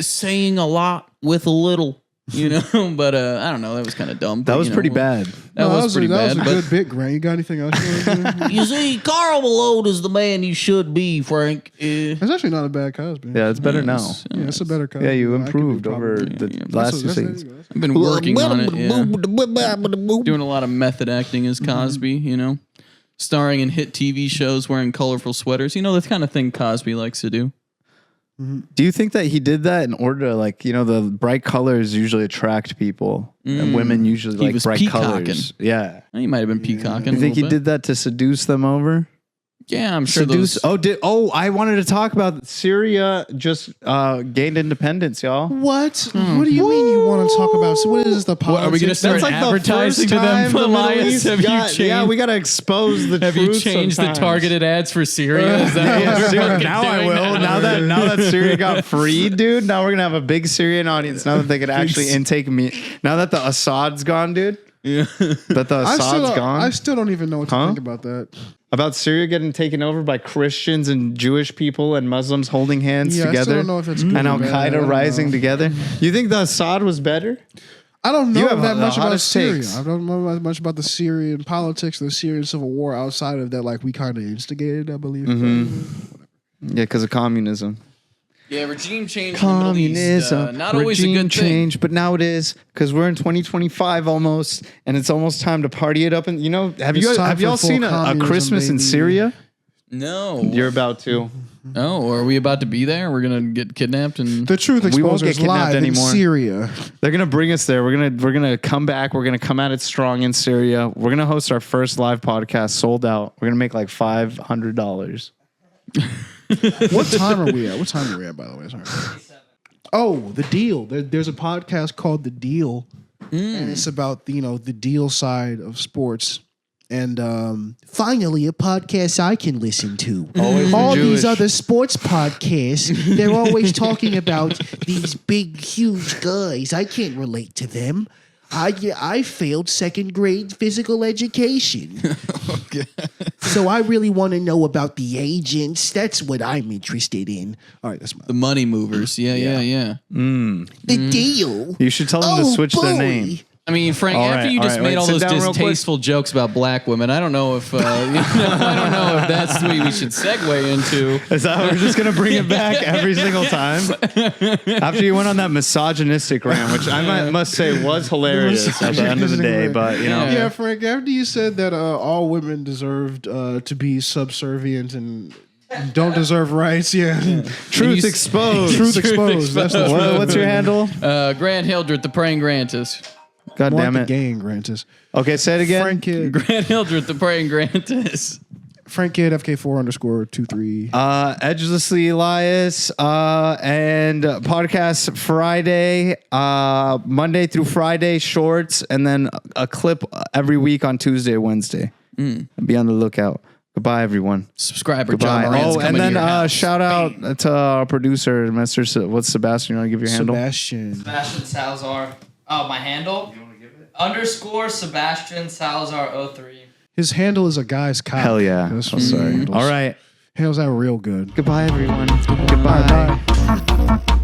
saying a lot with a little. You know, but I don't know. That was kind of dumb. That but, was you know, pretty bad. That was pretty bad. That was a but good bit, Grant. You got anything else you want to do? you see, Karl Malone is the man you should be, Frank. It's actually not a bad Cosby. Yeah, it's better now. Yeah, it's a better Cosby. Yeah, you I could be improved proud over of it. the yeah. last That's two what- seasons. I've been working on it. Yeah. Doing a lot of method acting as Cosby. You know, starring in hit TV shows, wearing colorful sweaters. You know, the kind of thing Cosby likes to do. Do you think that he did that in order to, like, you know, the bright colors usually attract people, and women usually He like was bright peacocking. colors? Yeah. He might have been peacocking. You think he did that to seduce them over? Yeah, I'm sure Seduce? those. I wanted to talk about Syria just gained independence, y'all. What? What do you mean you want to talk about? So what is this, the politics? What, are we gonna start advertising to them, Elias? Have you changed? Yeah, we gotta expose the Have you truth changed sometimes. the targeted ads for Syria? Is that what we're Dude, fucking now I doing will. Now that Syria got freed, dude. Now we're gonna have a big Syrian audience. Now that they could actually intake me. Now that the Assad's gone, dude. Yeah. That the Assad's gone. I still don't even know what to Huh? think about that. About Syria getting taken over by Christians and Jewish people and Muslims holding hands Yeah, I still together. don't know if it's good and or Al bad. I Qaeda don't rising know. together. You think the Assad was better? I don't You know have that the much about hottest Syria. takes. I don't know much about the Syrian politics, the Syrian civil war outside of that. Like we kind of instigated, I believe. Yeah, because of communism. Yeah, regime change in the Middle East. Communism, Not always a regime good thing. change, but now it is because we're in 2025 almost, and it's almost time to party it up. And you know, have It's time y'all for full seen a communism, Christmas in baby. Syria? No. You're about to. Oh, are we about to be there? We're gonna get kidnapped and The Truth We won't get Exposers kidnapped live in anymore. Syria. They're gonna bring us there. We're gonna come back. We're gonna come at it strong in Syria. We're gonna host our first live podcast, sold out. We're gonna make like $500. What time are we at? What time are we at, by the way? Sorry. Oh, The Deal. There's a podcast called The Deal, and it's about the deal side of sports. And finally, a podcast I can listen to. Always All the these Jewish. other sports podcasts, they're always talking about these big, huge guys. I can't relate to them. I failed second grade physical education. So I really want to know about the agents. That's what I'm interested in. All right, that's my the money movers. Yeah. The Deal. You should tell them to switch their boy. name. I mean, Frank, All after right, you all just right, made wait, all sit those down real quick. distasteful jokes about black women, I don't know if I don't know if that's the way we should segue into. Is that we're just gonna bring it back every single time? After you went on that misogynistic rant, which I must say was hilarious at the end of the day, but you know, Yeah, Frank, after you said that all women deserved to be subservient and don't deserve rights, truth exposed. Truth exposed. That's the truth. What's your handle? Grant Hildreth, the praying Grantus. God damn it. Gang, Grantis. Okay, say it again. Frank Kid. Grant Hildreth, the praying Grantus. Frank Kid, FK4_23. Edgelessly Elias, and podcast Friday, Monday through Friday shorts, and then a clip every week on Tuesday, Wednesday. Be on the lookout. Goodbye, everyone. Subscriber John Goodbye. Moran's Oh, and coming to then your house. shout out to our producer, Mr. What's Sebastian? You want to give your handle? Sebastian. Sebastian Salazar. Oh, my handle? You want to give it? _, Sebastian Salazar 03. His handle is a guy's cock. Hell yeah. That's I'm sorry. All right. Handles that real good. Goodbye, everyone. Bye. Goodbye.